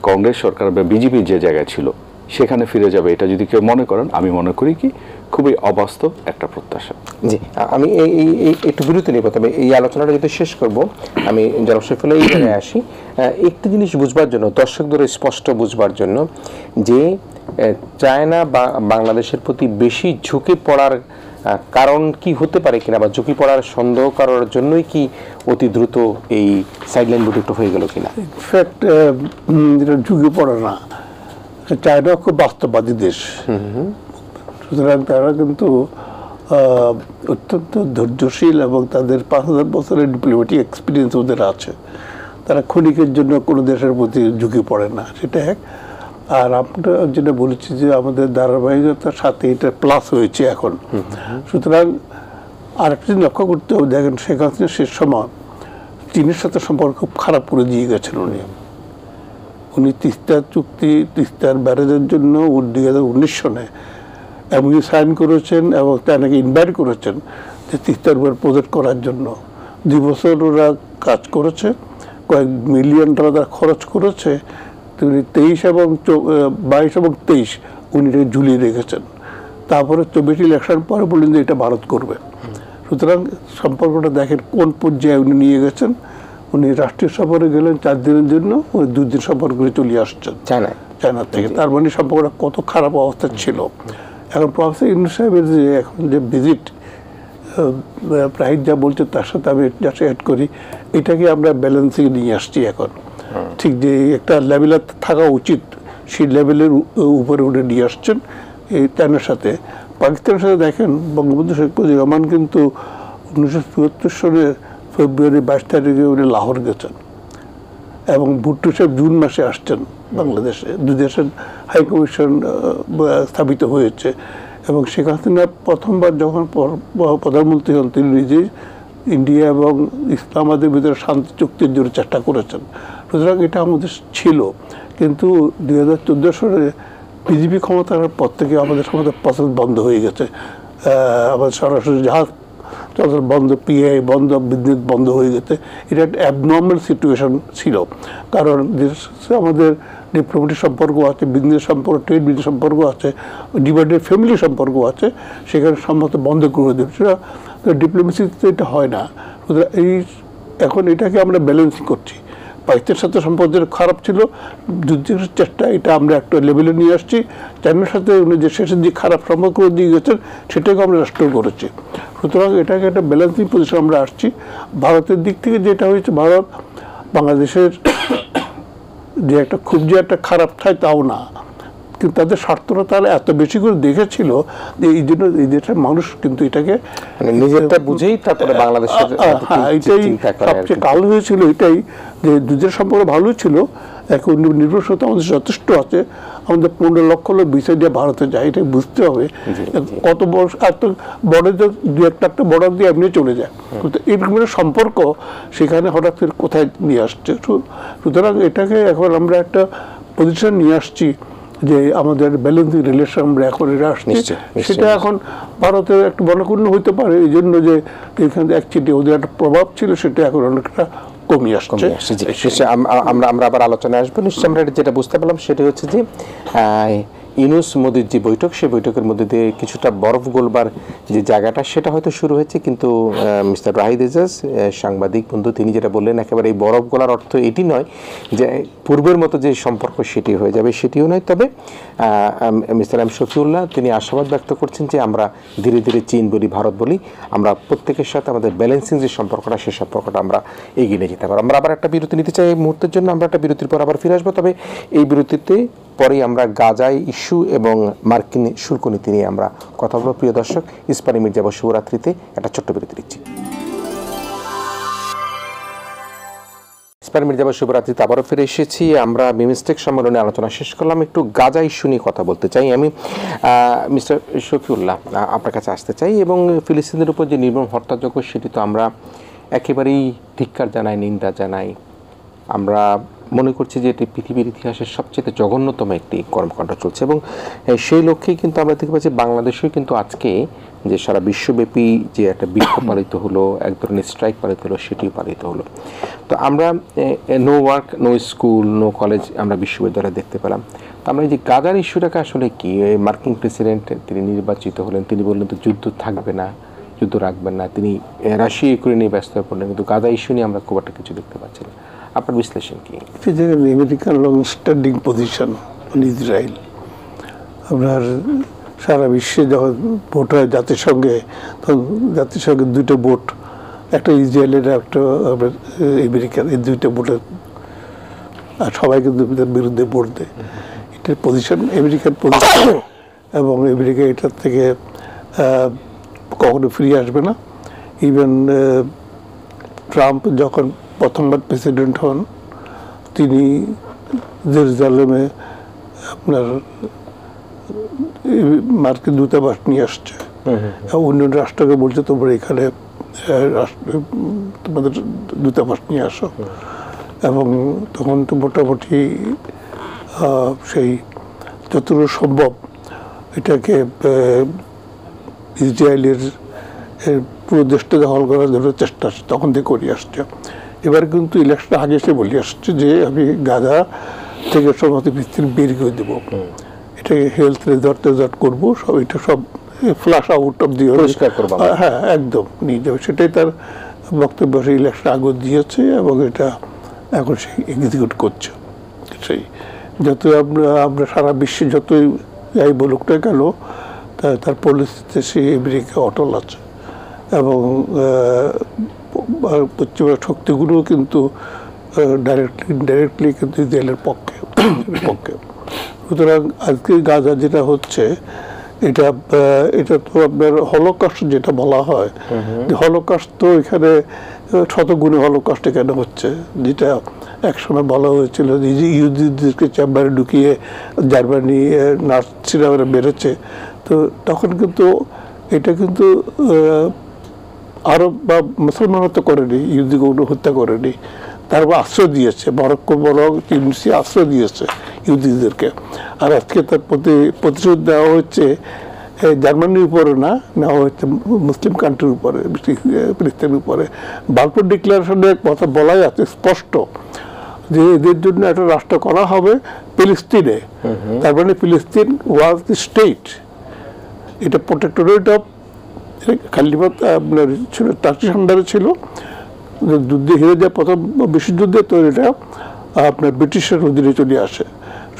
কংগ্রেস সরকার বা বিজেপি যে জায়গায় ছিল সেখানে ফিরে যাবে, এটা যদি কেউ মনে করেন, আমি মনে করি কি খুবই অবাস্তব একটা প্রত্যাশা। জি, আমি এই একটু বিরতি নিব, তবে এই আলোচনাটা যদি শেষ করব আমি জনাব শফিউল্লাহ এই জায়গায় আসি একটি জিনিস বুঝবার জন্য, দর্শকদের স্পষ্ট বুঝবার জন্য, যে চায়না বা বাংলাদেশের প্রতি বেশি ঝুঁকে পড়ার কারণ কি হতে পারে কিনা, বা ঝুঁকি পড়ার সন্দেহ করার জন্যই কি অতি দ্রুত এই সাইডলাইন বৈঠকটা হয়ে গেল কিনা? ইনফ্যাক্ট যেটা ঝুঁকে পড়ে না, চায়না খুব বাস্তববাদী দেশ, সুতরাং তারা কিন্তু অত্যন্ত ধৈর্যশীল এবং তাদের 5000 বছরের ডিপ্লোম্যাটিক এক্সপিরিয়েন্স ওদের আছে। তারা ক্ষণিকের জন্য কোনো দেশের প্রতি ঝুঁকে পড়ে না, সেটা এক। আর আমরা যেটা বলেছি যে আমাদের ধারাবাহিকতার সাথে এটা প্লাস হয়েছে এখন। সুতরাং আরেকটা জিনিস লক্ষ্য করতে হবে, দেখেন শেখ হাসিনা শেষ সময় চীনের সাথে সম্পর্ক খুব খারাপ করে দিয়ে গেছেন উনি তিস্তার চুক্তি, তিস্তার ব্যারেজের জন্য 2019 সনে এমনি সাইন করেছেন এবং তাকে ইনভাইট করেছেন যে তিস্তার উপর প্রজেক্ট করার জন্য। 2 বছর ওরা কাজ করেছে, কয়েক মিলিয়ন ডলার খরচ করেছে। 23 এবং 22 এবং 23 উনি ঝুলিয়ে রেখেছেন। তারপরে 24 ইলেকশন পরে বললেন যে এটা ভারত করবে। সুতরাং সম্পর্কটা দেখেন কোন পর্যায়ে উনি নিয়ে গেছেন। উনি রাষ্ট্রীয় সফরে গেলেন 4 দিনের জন্য, উনি 2 দিন সফর করে চলে আসছেন চায়না থেকে। তার মানে সম্পর্কটা কত খারাপ অবস্থা ছিল। এখন প্রফেসর ইউনূস সাহেবের যে এখন যে ভিজিট, প্রাইজ যা বলছে তার সাথে আমি জাস্ট অ্যাড করি, এটাকে আমরা ব্যালেন্সিং নিয়ে আসছি এখন। ঠিক যে একটা লেভেলে থাকা উচিত, সেই লেভেলের উপরে উঠে নিয়ে আসছেন এই চায়নার সাথে। পাকিস্তানের সাথে দেখেন, বঙ্গবন্ধু শেখ মুজিবুর রহমান কিন্তু 1974 সালের ফেব্রুয়ারি 22 তারিখে উনি লাহোর গেছেন এবং ভুট্টো সাহেব জুন মাসে আসছেন বাংলাদেশে। 2 দেশের হাইকমিশন স্থাপিত হয়েছে এবং শেখ হাসিনা প্রথমবার যখন প্রধানমন্ত্রী হন তিনি নিজেই ইন্ডিয়া এবং ইসলামাবাদের ভিতরে শান্তি চুক্তির জন্য চেষ্টা করেছেন। সুতরাং এটা আমাদের ছিল, কিন্তু 2014 সালে বিজেপি ক্ষমতার পর থেকে আমাদের ক্ষমতা পছন্দ বন্ধ হয়ে গেছে। আমাদের সরাসরি জাহাজ চলাচল বন্ধ, পিআই বন্ধ, বিদ্যুৎ বন্ধ হয়ে গেছে। এটা একটা অ্যাবনর্মাল সিচুয়েশন ছিল, কারণ আমাদের ডিপ্লোম্যাটিক সম্পর্ক আছে, বিজনেস সম্পর্ক, ট্রেড বিজনেস সম্পর্ক আছে, ডিভাইডেড ফ্যামিলি সম্পর্ক আছে, সেখানে সম্মত বন্ধ করে দেবে। সেটা ডিপ্লোমেসিতে এটা হয় না। সুতরাং এখন এটাকে আমরা ব্যালেন্সিং করছি। পাকিস্তানের সাথে সম্পর্ক খারাপ ছিল, যুদ্ধের চেষ্টা, এটা আমরা একটা লেভেলে নিয়ে আসছি। চায়নার সাথে উনি যে শেষের দিকে খারাপ সম্পর্ক দিয়ে গেছেন সেটাকে আমরা রেস্টোর করেছি। সুতরাং এটাকে একটা ব্যালেন্সিং পজিশন আমরা আসছি। ভারতের দিক থেকে যেটা হয়েছে, ভারত বাংলাদেশের যে একটা খুব যে একটা খারাপ ঠাই তাও না, কিন্তু তাদের স্বার্থটা তাহলে এত বেশি করে দেখেছিল যে এই জন্য এই দেশের মানুষ কিন্তু এটাকে নিজেরটা বুঝেই তারপরে বাংলাদেশের, হ্যাঁ এটাই সবচেয়ে কাল হয়েছিল, এটাই যে দুধের সম্পর্ক ভালোই ছিল। এখন নির্ভরশীলতা আমাদের যথেষ্ট আছে, আমাদের 15 লক্ষ লোক ভিসা দিয়ে ভারতে যায়, এটাই বুঝতে হবে। কত বড় এত বড় যে 2-1 লাখ বর্ডার দিয়ে এমনি চলে যায়, কিন্তু এরকম সম্পর্ক সেখানে হঠাৎ করে কোথায় নিয়ে আসছে। সুতরাং এটাকে এখন আমরা একটা পজিশন নিয়ে আসছি যে আমাদের ব্যালেন্সিং রিলেশন আমরা এখন এটা আসছি। সেটা এখন ভারতের একটা বলকুণ্য হইতে পারে, এই জন্য যে এখানে অ্যাকচুয়ালি ওদের একটা প্রভাব ছিল, সেটা এখন অনেকটা কমে আসছে। জি, নিশ্চয়ই আমরা আবার আলোচনায় আসবো। নিশ্চয়ই আমরা যেটা বুঝতে পারলাম সেটা হচ্ছে যে ইউনূস মোদির যে বৈঠক, সেই বৈঠকের মধ্যে দিয়ে কিছুটা বরফ গলবার যে জায়গাটা সেটা হয়তো শুরু হয়েছে, কিন্তু মিস্টার রাহিদ এজাজ সাংবাদিক বন্ধু তিনি যেটা বললেন একেবারে এই বরফ গলার অর্থ এটি নয় যে পূর্বের মতো যে সম্পর্ক সেটি হয়ে যাবে, সেটিও নয়। তবে মিস্টার এম শফিউল্লাহ তিনি আশাবাদ ব্যক্ত করছেন যে আমরা ধীরে ধীরে চীন বলি, ভারত বলি, আমরা প্রত্যেকের সাথে আমাদের ব্যালেন্সিং যে সম্পর্কটা সেই সম্পর্কটা আমরা এগিয়ে নিয়ে যেতে পারবো। আমরা আবার একটা বিরতি নিতে চাই এই মুহূর্তের জন্য, আমরা একটা বিরতির পর আবার ফিরে আসবো। তবে এই বিরতিতে পরেই আমরা গাজায় ইস্যু এবং মার্কিন শুল্ক নীতি নিয়ে আমরা কথা বলবো। প্রিয় দর্শক, ইস্পানী মির্জাপুর শিবরাত্রিতে একটা ছোট্ট বিরতি দিচ্ছি। ইস্পানী মির্জাপুর শিবরাত্রিতে আবারও ফিরে এসেছি। আমরা বিমস্টেক সম্মেলনে আলোচনা শেষ করলাম, একটু গাজা ইস্যু নিয়ে কথা বলতে চাই। আমি মিস্টার শফিউল্লাহ আপনার কাছে আসতে চাই, এবং ফিলিস্তিনের উপর যে নির্মম হত্যাযজ্ঞ সেটি তো আমরা একেবারেই ধিক্কার জানাই, নিন্দা জানাই। আমরা মনে করছি যে এটি পৃথিবীর ইতিহাসের সবচেয়ে জঘন্যতম একটি কর্মকাণ্ড চলছে, এবং সেই লক্ষ্যেই কিন্তু আমরা দেখতে পাচ্ছি বাংলাদেশেও কিন্তু আজকে যে সারা বিশ্বব্যাপী যে একটা বিক্ষোভ পালিত হলো, এক ধরনের স্ট্রাইক পালিত হলো, সেটিও পালিত হলো। তো আমরা no work, no school, no college আমরা বিশ্ববিদ্যালয়ে দেখতে পেলাম। তো আমরা এই যে গাজার ইস্যুটাকে আসলে কি, মার্কিন প্রেসিডেন্ট তিনি নির্বাচিত হলেন, তিনি বললেন তো যুদ্ধ থাকবে না, যুদ্ধ রাখবেন না, তিনি রাশিয়া ইউক্রেন নিয়ে ব্যস্ত হয়ে পড়লেন, কিন্তু গাজা ইস্যু নিয়ে আমরা খুব একটা কিছু দেখতে পাচ্ছি না। আপনার বিশ্লেষণ কি? American long standing position on Israel, আপনার সারা বিশ্বে যখন ভোট হয় জাতিসংঘে, তখন জাতিসংঘের দুটো ভোট, একটা ইসরায়েলের একটা আমেরিকার, এই দুইটা ভোটের আর সবাই কিন্তু বিরুদ্ধে ভোট দেয়। এটার পজিশন আমেরিকার পজিশন, এবং আমেরিকা এটার থেকে কখনো ফিরে আসবে না। ইভেন ট্রাম্প যখন প্রথমবার প্রেসিডেন্ট হন, তিনি জেরুজালেমে আপনার মার্কিন দূতাবাস নিয়ে আসছে, অন্য রাষ্ট্রকে বলছে তোমরা এখানে তোমাদের দূতাবাস নিয়ে আসো, এবং তখন তো মোটামুটি সেই যতটুকু সম্ভব এটাকে ইসরায়েলের পুরো দেশটা দখল করার জন্য চেষ্টা তখন থেকে করে আসছে। এবার কিন্তু ইলেকশন আগে এসে বলে আসছে যে আমি গাজা থেকে সমস্ত ভিত্তির বের করে দেবো, এটাকে হেলথ রেজর্ট করবো, সব এটা সব ফ্লাশ আউট অফ দিয়ে পরিষ্কার করবো। হ্যাঁ, একদম নিয়ে যাবে, সেটাই তার বক্তব্য। সে ইলেকশন আগে দিয়েছে এবং এটা এখন সে এক্সিকিউট করছে। সেই যত আমরা সারা বিশ্বে যতই যাই বলুক না কেন, তার পলিসিতে সে আমেরিকা অটল আছে, এবং পশ্চিমা শক্তিগুলোও কিন্তু ডাইরেক্টলি কিন্তু ইসরায়েলের পক্ষে। সুতরাং আজকে গাজা যেটা হচ্ছে, এটা তো আপনার হলোকস্ট যেটা বলা হয়, হলোকস্ট তো এখানে শতগুণে হলোকস্ট এখানে হচ্ছে, যেটা একসময় বলা হয়েছিল যে ইহুদিদেরকে চেম্বারে ঢুকিয়ে জার্মানি নাৎসিরা বেড়েছে। তো তখন কিন্তু এটা কিন্তু আরব বা মুসলমানরা তো করেনি, ইহুদিগুলো হত্যা করেনি, তারপর আশ্রয় দিয়েছে, মরক্কো বরং টিউনিসিয়া আশ্রয় দিয়েছে ইহুদিদেরকে। আর আজকে তার প্রতিশোধ দেওয়া হচ্ছে জার্মানির উপরে না, নেওয়া হচ্ছে মুসলিম কান্ট্রির উপরে, ফিলিস্তিনের উপরে। বালফোর ডিক্লারেশনের কথা বলাই আছে স্পষ্ট যে এদের জন্য একটা রাষ্ট্র করা হবে ফিলিস্তিনে। তার মানে ফিলিস্তিন ওয়াজ দি স্টেট, এটা প্রোটেক্টরেট অফ খালিফাত আপনার ছিল, টার্কিশ আন্ডারে ছিল। যুদ্ধে হেরে যায় প্রথম বিশ্বযুদ্ধে, তো এটা আপনার ব্রিটিশের অধীনে চলে আসে।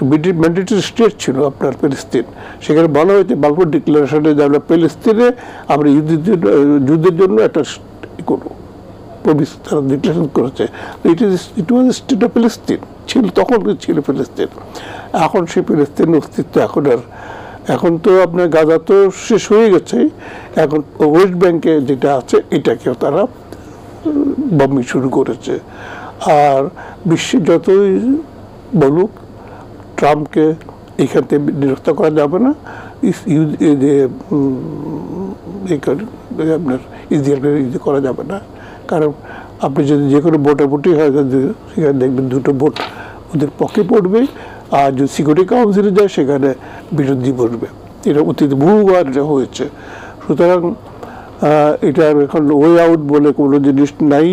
ব্রিটিশ ম্যান্ডেটরি স্টেট ছিল আপনার ফিলিস্তিন। সেখানে বলা হয়েছে বালফোর ডিক্লারেশনে যে আমরা ফিলিস্তিনে আমরা যুদ্ধের জন্য একটা করবো, তারা ডিক্লারেশন করেছে। ইট ওয়াজ স্টেট অফ ফিলিস্তিন ছিল, তখন ছিল ফিলিস্তিন। এখন সেই ফিলিস্তিনের অস্তিত্ব এখন তো আপনার গাজা তো শেষ হয়ে গেছে। এখন ওয়েস্ট ব্যাংকে যেটা আছে এটাকেও তারা বম্বিং শুরু করেছে। আর বিশ্বে যতই বলুক ট্রাম্পকে এখান থেকে নিরস্ত করা যাবে না, আপনার ইসরায়েলকে করা যাবে না। কারণ আপনি যদি যে কোনো ভোটাভুটি হয়, সেখানে দেখবেন দুটো ভোট ওদের পক্ষে পড়বে, আর যদি সিকিউরিটি কাউন্সিলে যায় সেখানে বিরোধী বসবে। এটা অতীতে বহুবার এটা হয়েছে। সুতরাং এটার এখন ওয়ে আউট বলে কোনো জিনিস নাই।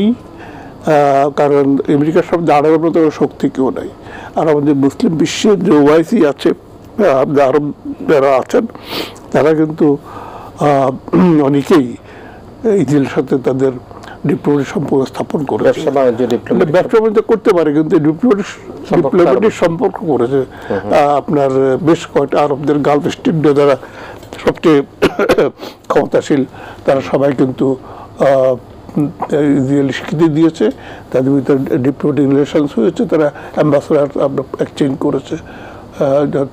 কারণ আমেরিকার সামনে দাঁড়ানোর মতো শক্তি কেউ নাই। আর আমাদের মুসলিম বিশ্বের যে ওআইসি আছে, আরব যারা আছেন, তারা কিন্তু অনেকেই ইসরায়েলের সাথে তাদের ডিপ্লোমেটিক সম্পর্ক স্থাপন করেছে। ব্যবসা বাণিজ্য করতে পারে, কিন্তু ডিপ্লোমেটিক সম্পর্ক করেছে আপনার বেশ কয়েকটা আরবদের গালফ স্টেট যারা সবচেয়ে ক্ষমতাশীল, তারা সবাই কিন্তু ইসরায়েল স্বীকৃতি দিয়েছে, তাদের ভিতরে ডিপ্লোমেটিক রিলেশনস হয়েছে, তারা অ্যাম্বাসেডার এক্সচেঞ্জ করেছে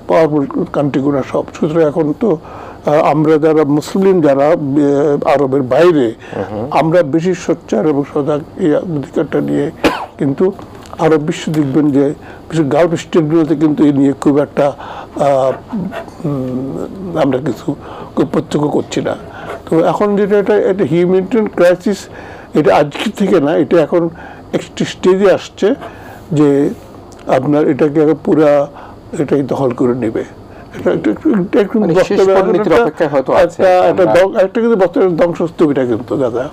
পাওয়ারফুল কান্ট্রিগুলো সব। সুতরাং এখন তো আমরা যারা মুসলিম, যারা আরবের বাইরে, আমরা বেশি সোচ্চার এবং সজাগ এই অধিকারটা নিয়ে। কিন্তু আরব বিশ্ব দেখবেন যে বিশেষ গালফ স্টেটগুলোতে কিন্তু এই নিয়ে খুব একটা আমরা কিছু প্রত্যক্ষ করছি না। তো এখন যেটা এটা হিউম্যানিটেরিয়ান ক্রাইসিস, এটা আজকে থেকে না, এটা এখন একটি স্টেজে আসছে যে আপনার এটাকে পুরা এটাই দখল করে নেবে। একটা কিন্তু বস্ত্রের ধ্বংসস্তূপ, এটা কিন্তু দাদা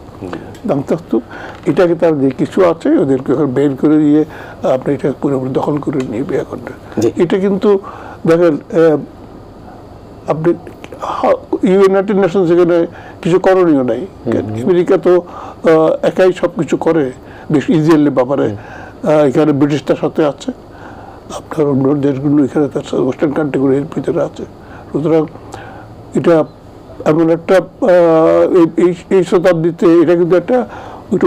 ধ্বংসস্তূপ। এটাকে তার যে কিছু আছে ওদেরকে বের করে দিয়ে আপনি এটা পুরোপুরি দখল করে নিবে এখন। এটা কিন্তু দেখেন আপনি ইউনাইটেড নেশন সেখানে কিছু করণীয় নাই। আমেরিকা তো একাই সব কিছু করে, বেশ ইসরায়েলের ব্যাপারে। এখানে ব্রিটিশ তার সাথে আছে, আপনার অন্য দেশগুলো এখানে তার ওয়েস্টার্ন কান্ট্রিগুলোর ভিতরে আছে। সুতরাং এটা এমন একটা এই শতাব্দীতে এটা কিন্তু একটা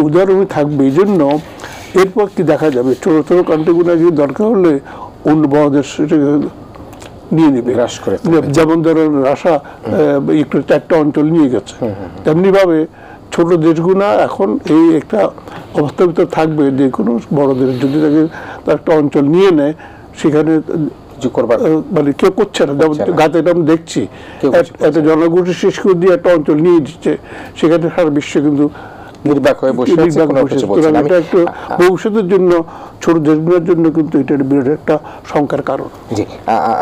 উদাহরণই থাকবে। এই জন্য এরপর কি দেখা যাবে, ছোটো ছোটো কান্ট্রিগুলো যদি দরকার হলে অন্য বড় দেশ সেটাকে নিয়ে নেবে। যেমন ধরেন রাশিয়া একটু 4টা অঞ্চল নিয়ে গেছে, তেমনিভাবে ছোট দেশগুলো এখন এই একটা অবস্থার ভিতরে থাকবে যে কোনো বড় দেশ যদি তাকে তার একটা অঞ্চল নিয়ে নেয়, সেখানে মানে কেউ করছে না। গাতে আমি দেখছি একটা জনগোষ্ঠী শেষ করে দিয়ে একটা অঞ্চল নিয়ে দিচ্ছে, সেখানে সারা বিশ্বে কিন্তু ভবিষ্যতের জন্য ছোট দেশগুলোর জন্য কিন্তু এটা বিরাট একটা শঙ্কার কারণ। জি,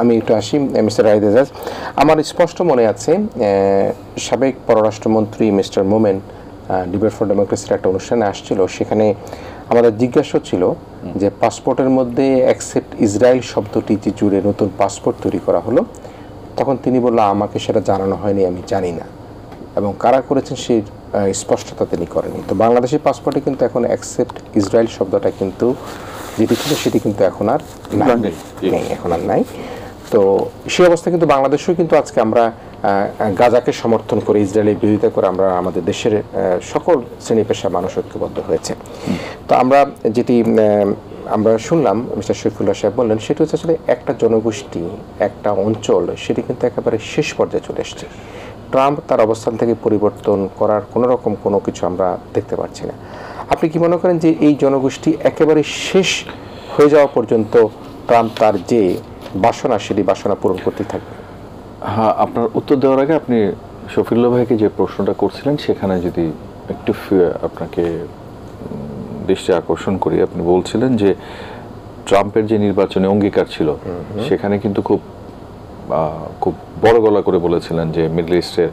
আমি একটু আসি মিস্টার রাহিদ এজাজ। আমার স্পষ্ট মনে আছে সাবেক পররাষ্ট্রমন্ত্রী মিস্টার মোমেন ডিবেট ফর ডেমোক্রেসির একটা অনুষ্ঠানে আসছিল, সেখানে আমাদের জিজ্ঞাসা ছিল যে পাসপোর্টের মধ্যে অ্যাকসেপ্ট ইসরায়েল শব্দটি যে জুড়ে নতুন পাসপোর্ট তৈরি করা হলো, তখন তিনি বলল আমাকে সেটা জানানো হয়নি, আমি জানি না, এবং কারা করেছেন সেই স্পষ্টতা তিনি করেনি। তো বাংলাদেশের পাসপোর্টে কিন্তু এখন অ্যাকসেপ্ট ইসরায়েল শব্দটা কিন্তু যেটি ছিল সেটি কিন্তু এখন আর নেই, এখন আর নাই। তো সেই অবস্থা কিন্তু বাংলাদেশেও কিন্তু আজকে আমরা গাজাকে সমর্থন করে, ইসরায়েলের বিরোধিতা করে আমরা আমাদের দেশের সকল শ্রেণী পেশা মানুষ ঐক্যবদ্ধ হয়েছে। তো আমরা যেটি আমরা শুনলাম মিস্টার শফিউল্লাহ সাহেব বললেন, সেটি হচ্ছে আসলে একটা জনগোষ্ঠী, একটা অঞ্চল, সেটি কিন্তু একেবারে শেষ পর্যায়ে চলে এসছে। ট্রাম্প তার অবস্থান থেকে পরিবর্তন করার কোনো রকম কোনো কিছু আমরা দেখতে পাচ্ছি না। আপনি কি মনে করেন যে এই জনগোষ্ঠী একেবারে শেষ হয়ে যাওয়া পর্যন্ত ট্রাম্প তার যে বাসনা, সেটি বাসনা পূরণ করতে থাকবে? হ্যাঁ, আপনার উত্তর দেওয়ার আগে আপনি শফিউল্লাহ ভাইকে যে প্রশ্নটা করছিলেন সেখানে যদি একটু আপনাকে দৃষ্টি আকর্ষণ করি, আপনি বলছিলেন যে ট্রাম্পের যে নির্বাচনী অঙ্গীকার ছিল সেখানে কিন্তু খুব বড় গলা করে বলেছিলেন যে মিডল ইস্টের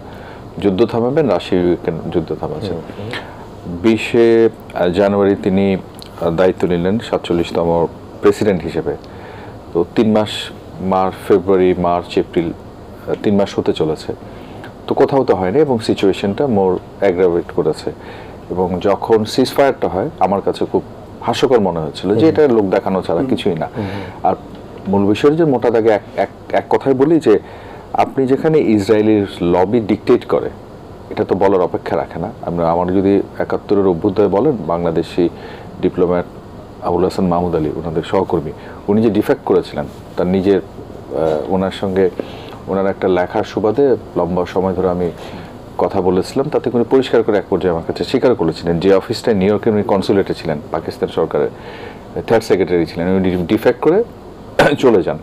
যুদ্ধ থামাবেন, রাশিয়া ইউক্রেন যুদ্ধ থামাচ্ছেন। 20শে জানুয়ারি তিনি দায়িত্ব নিলেন 47তম প্রেসিডেন্ট হিসেবে। তো 3 মাস, ফেব্রুয়ারি, মার্চ, এপ্রিল, 3 মাস হতে চলেছে। তো কোথাও তো হয়নি এবং সিচুয়েশনটা মোর অ্যাগ্রাভেট করেছে। এবং যখন সিজফায়ারটা হয় আমার কাছে খুব হাস্যকর মনে হচ্ছিল যে এটা লোক দেখানো ছাড়া কিছুই না। আর মূল বিষয় যে মোটা দাগে এক কথাই বলি যে আপনি যেখানে ইসরায়েলের লবি ডিকটেট করে, এটা তো বলার অপেক্ষা রাখে না। আমার যদি 71-এর অভ্যুদয় বলেন, বাংলাদেশি ডিপ্লোম্যাট আবুল হাসান মাহমুদ আলী, ওনাদের সহকর্মী, উনি যে ডিফেক্ট করেছিলেন তার নিজের ওনার সঙ্গে ওনার একটা লেখার সুবাদে লম্বা সময় ধরে আমি কথা বলেছিলাম, তাতে উনি পরিষ্কার করে এক পর্যায়ে আমার কাছে স্বীকার করেছিলেন যে অফিসটা নিউ ইয়র্কের উনি কনসুলেটে ছিলেন, পাকিস্তান সরকারের 3rd সেক্রেটারি ছিলেন, উনি ডিফেক্ট করে চলে যান।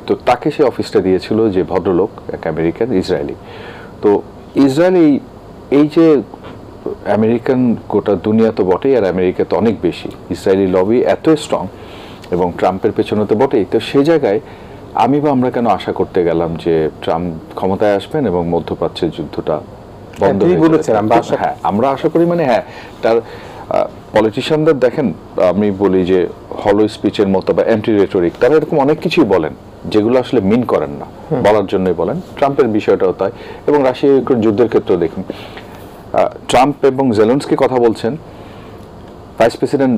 তো তাকে সে অফিসটা দিয়েছিল যে ভদ্রলোক, এক আমেরিকান ইসরায়েলি। তো ইসরায়েল এই যে আমেরিকান গোটা দুনিয়া তো বটেই, আর আমেরিকা তো অনেক বেশি, ইসরায়েলি লবি এত স্ট্রং এবং ট্রাম্পের পেছনে তো বটেই। তো সেই জায়গায় আমরা কেন আশা করতে গেলাম যে ট্রাম্প ক্ষমতায় আসবেন এবং মধ্যপ্রাচ্যের যুদ্ধটা বন্ধ হয়ে যাবে? হ্যাঁ, আমরা আশা করি, মানে হ্যাঁ, তার পলিটিশিয়ানদের দেখেন, আমি বলি যে হলো স্পিচের মতো বা এমটি রেটরিক, তারা এরকম অনেক কিছুই বলেন যেগুলো আসলে মিন করেন না, বলার জন্যই বলেন। ট্রাম্পের বিষয়টাও তাই, এবং রাশিয়া ইউক্রেন যুদ্ধের ক্ষেত্রেও দেখুন ট্রাম্প এবং জেলেনস্কি কথা বলছেন, ভাইস প্রেসিডেন্ট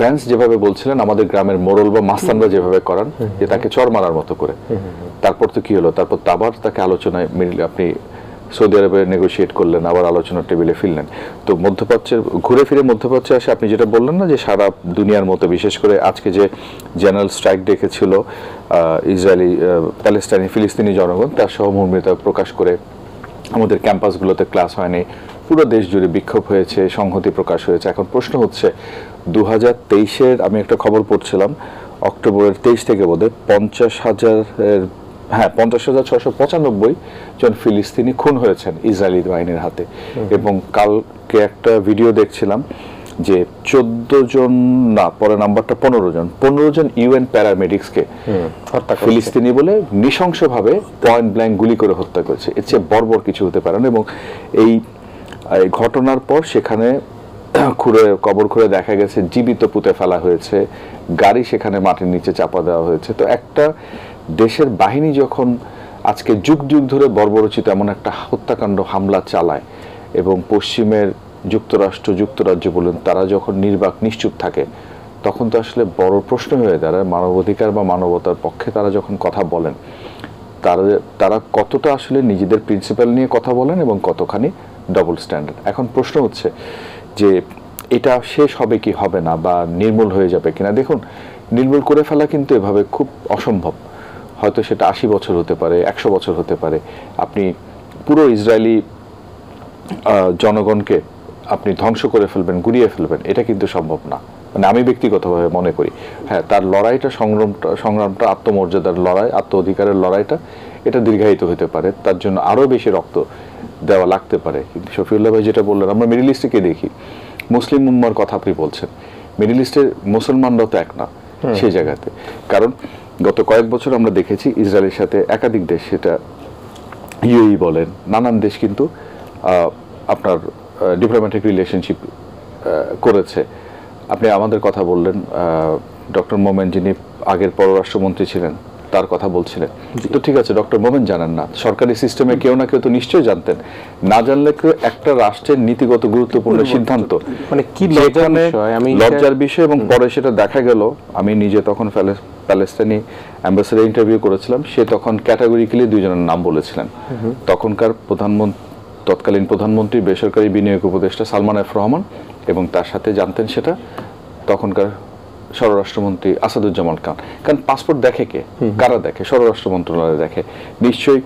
ভ্যান্স যেভাবে বলছিলেন আমাদের গ্রামের মোড়ল বা মাস্তানরা যেভাবে করান, যে তাকে চর মারার মতো করে। তারপর তো কি হলো, তারপর তো আবার তাকে আলোচনায় আপনি সৌদি আরবে নেগোশিয়েট করলেন, আবার আলোচনার টেবিলে ফিরলেন। তো মধ্যপ্রাচ্যের ঘুরে ফিরে মধ্যপ্রাচ্যে আসে আপনি যেটা বললেন না, যে সারা দুনিয়ার মতো বিশেষ করে আজকে যে জেনারেল স্ট্রাইক ডেকেছিল ইসরায়েলি প্যালেস্টাইনি ফিলিস্তিনি জনগণ, তার সহমর্মিতা প্রকাশ করে আমাদের ক্যাম্পাসগুলোতে ক্লাস হয়নি, পুরো দেশ জুড়ে বিক্ষোভ হয়েছে, সংহতি প্রকাশ হয়েছে। এখন প্রশ্ন হচ্ছে 2023-এর আমি একটা খবর পড়ছিলাম, অক্টোবরের 23 থেকে বোধহয় 50,695 জন ফিলিস্তিনি খুন হয়েছেন ইসরায়েলি বাহিনীর হাতে। এবং কালকে একটা ভিডিও দেখছিলাম যে 14 জন না, পরে নাম্বারটা 15 জন ইউএন প্যারামেডিক্সকে ফিলিস্তিনি বলে নৃশংসভাবে পয়েন্ট ব্ল্যাঙ্ক গুলি করে হত্যা করেছে। এর চেয়ে বর্বর কিছু হতে পারে না। এবং এই ঘটনার পর সেখানে কবর খুঁড়ে দেখা গেছে জীবিত পুঁতে ফেলা হয়েছে, গাড়ি সেখানে মাটির নিচে চাপা দেওয়া হয়েছে। তো একটা দেশের বাহিনী যখন আজকে যুগ যুগ ধরে বর্বরচিত এমন একটা হত্যাকাণ্ড হামলা চালায়, এবং পশ্চিমের যুক্তরাজ্য বলুন, তারা যখন নির্বাক নিশ্চুপ থাকে, তখন তো আসলে বড় প্রশ্ন হয়ে দাঁড়ায় মানবাধিকার বা মানবতার পক্ষে তারা যখন কথা বলেন, তারা কতটা আসলে নিজেদের প্রিন্সিপাল নিয়ে কথা বলেন এবং কতখানি ডবল স্ট্যান্ডার্ড। এখন প্রশ্ন হচ্ছে যে এটা শেষ হবে কি হবে না, বা নির্মূল হয়ে যাবে কিনা। দেখুন, নির্মূল করে ফেলা কিন্তু এভাবে খুব অসম্ভব। হয়তো সেটা 80 বছর হতে পারে, 100 বছর হতে পারে। আপনি পুরো ইসরায়েলি জনগণকে আপনি ধ্বংস করে ফেলবেন, গুড়িয়ে ফেলবেন, এটা কিন্তু সম্ভব না। মানে আমি ব্যক্তিগতভাবে মনে করি, হ্যাঁ, তার লড়াইটা, সংগ্রামটা আত্মমর্যাদার লড়াই, আত্ম অধিকারের লড়াইটা, এটা দীর্ঘায়িত হতে পারে, তার জন্য আরও বেশি রক্ত দেওয়া লাগতে পারে। কিন্তু শফিউল্লাহ ভাই যেটা বললেন, আমরা মিডল ইস্টকে দেখি, মুসলিম উম্মার কথা আপনি বলছেন, মিডল ইস্টের মুসলমানরাও তো এক না সেই জায়গাতে। কারণ গত কয়েক বছর আমরা দেখেছি ইসরায়েলের সাথে একাধিক দেশ, সেটা ইউএই বলেন, নানান দেশ কিন্তু আপনার ডিপ্লোম্যাটিক রিলেশনশিপ করেছে। আপনি আমাদের কথা বললেন, ডক্টর মোমেন যিনি আগের পররাষ্ট্রমন্ত্রী ছিলেন, তার কথা বলছিলেন। তো ঠিক আছে, ডক্টর মোমেন জানেন না, সরকারি সিস্টেমে কেউ না কেউ তো নিশ্চয়ই জানতেন। না জানলে কেউ একটা রাষ্ট্রের নীতিগত গুরুত্বপূর্ণ সিদ্ধান্ত, মানে কি লজ্জার বিষয়। এবং পরে সেটা দেখা গেল, আমি নিজে তখন প্যালেস্টাইনি অ্যাম্বাসেডার ইন্টারভিউ করেছিলাম, সে তখন ক্যাটাগরিক্যালি দুইজনের নাম বলেছিলেন। তখনকার তৎকালীন প্রধানমন্ত্রী, বেসরকারি বিনিয়োগ উপদেষ্টা সালমান এফ রহমান, এবং তার সাথে জানতেন সেটা তখনকার স্বরাষ্ট্রমন্ত্রী আসাদুজ্জামান খান। কারণ পাসপোর্ট দেখে কে, কারা দেখে? স্বরাষ্ট্র মন্ত্রণালয় দেখে। নিশ্চয়ই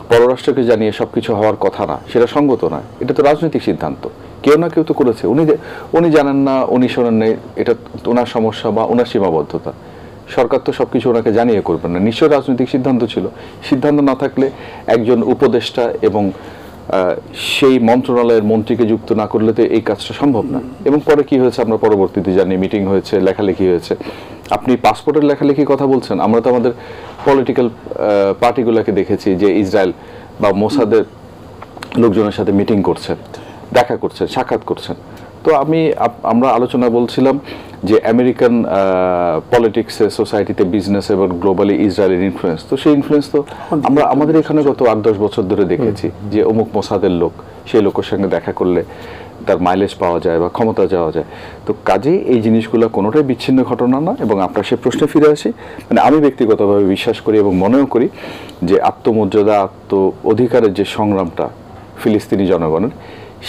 পররাষ্ট্রকে জানিয়ে সবকিছু হওয়ার কথা না, সেটা সঙ্গত নয়, এটা তো রাজনৈতিক সিদ্ধান্ত, কেউ না কেউ তো করেছে। উনি জানেন না, উনি শোনেন নেই, এটা ওনার সমস্যা বা ওনার সীমাবদ্ধতা। সরকার তো সবকিছু ওনাকে জানিয়ে করবেন না, নিশ্চয়ই রাজনৈতিক সিদ্ধান্ত ছিল। সিদ্ধান্ত না থাকলে একজন উপদেষ্টা এবং সেই মন্ত্রণালয়ের মন্ত্রীকে যুক্ত না করলে তো এই কাজটা সম্ভব না। এবং পরে কি হয়েছে আমরা পরবর্তীতে জানি, মিটিং হয়েছে, লেখালেখি হয়েছে। আপনি পাসপোর্টের লেখালেখি কথা বলছেন, আমরা তো আমাদের পলিটিক্যাল পার্টিগুলোকে দেখেছি যে ইসরায়েল বা মোসাদের লোকজনের সাথে মিটিং করছেন, দেখা করছেন, সাক্ষাৎ করছেন। তো আমরা আলোচনা বলছিলাম যে আমেরিকান পলিটিক্সে, সোসাইটিতে, বিজনেস এবং গ্লোবালি ইসরায়েলের ইনফ্লুয়েন্স, তো সেই ইনফ্লুয়েন্স তো আমরা আমাদের এখানে গত 8-10 বছর ধরে দেখেছি যে অমুক মোসাদের লোক, সেই লোকের সঙ্গে দেখা করলে তার মাইলেজ পাওয়া যায় বা ক্ষমতা যাওয়া যায়। তো কাজেই এই জিনিসগুলো কোনোটাই বিচ্ছিন্ন ঘটনা না। এবং আপনার সে প্রশ্নে ফিরে আসি, মানে আমি ব্যক্তিগতভাবে বিশ্বাস করি এবং মনেও করি যে আত্মমর্যাদা, আত্ম অধিকারের যে সংগ্রামটা ফিলিস্তিনি জনগণের,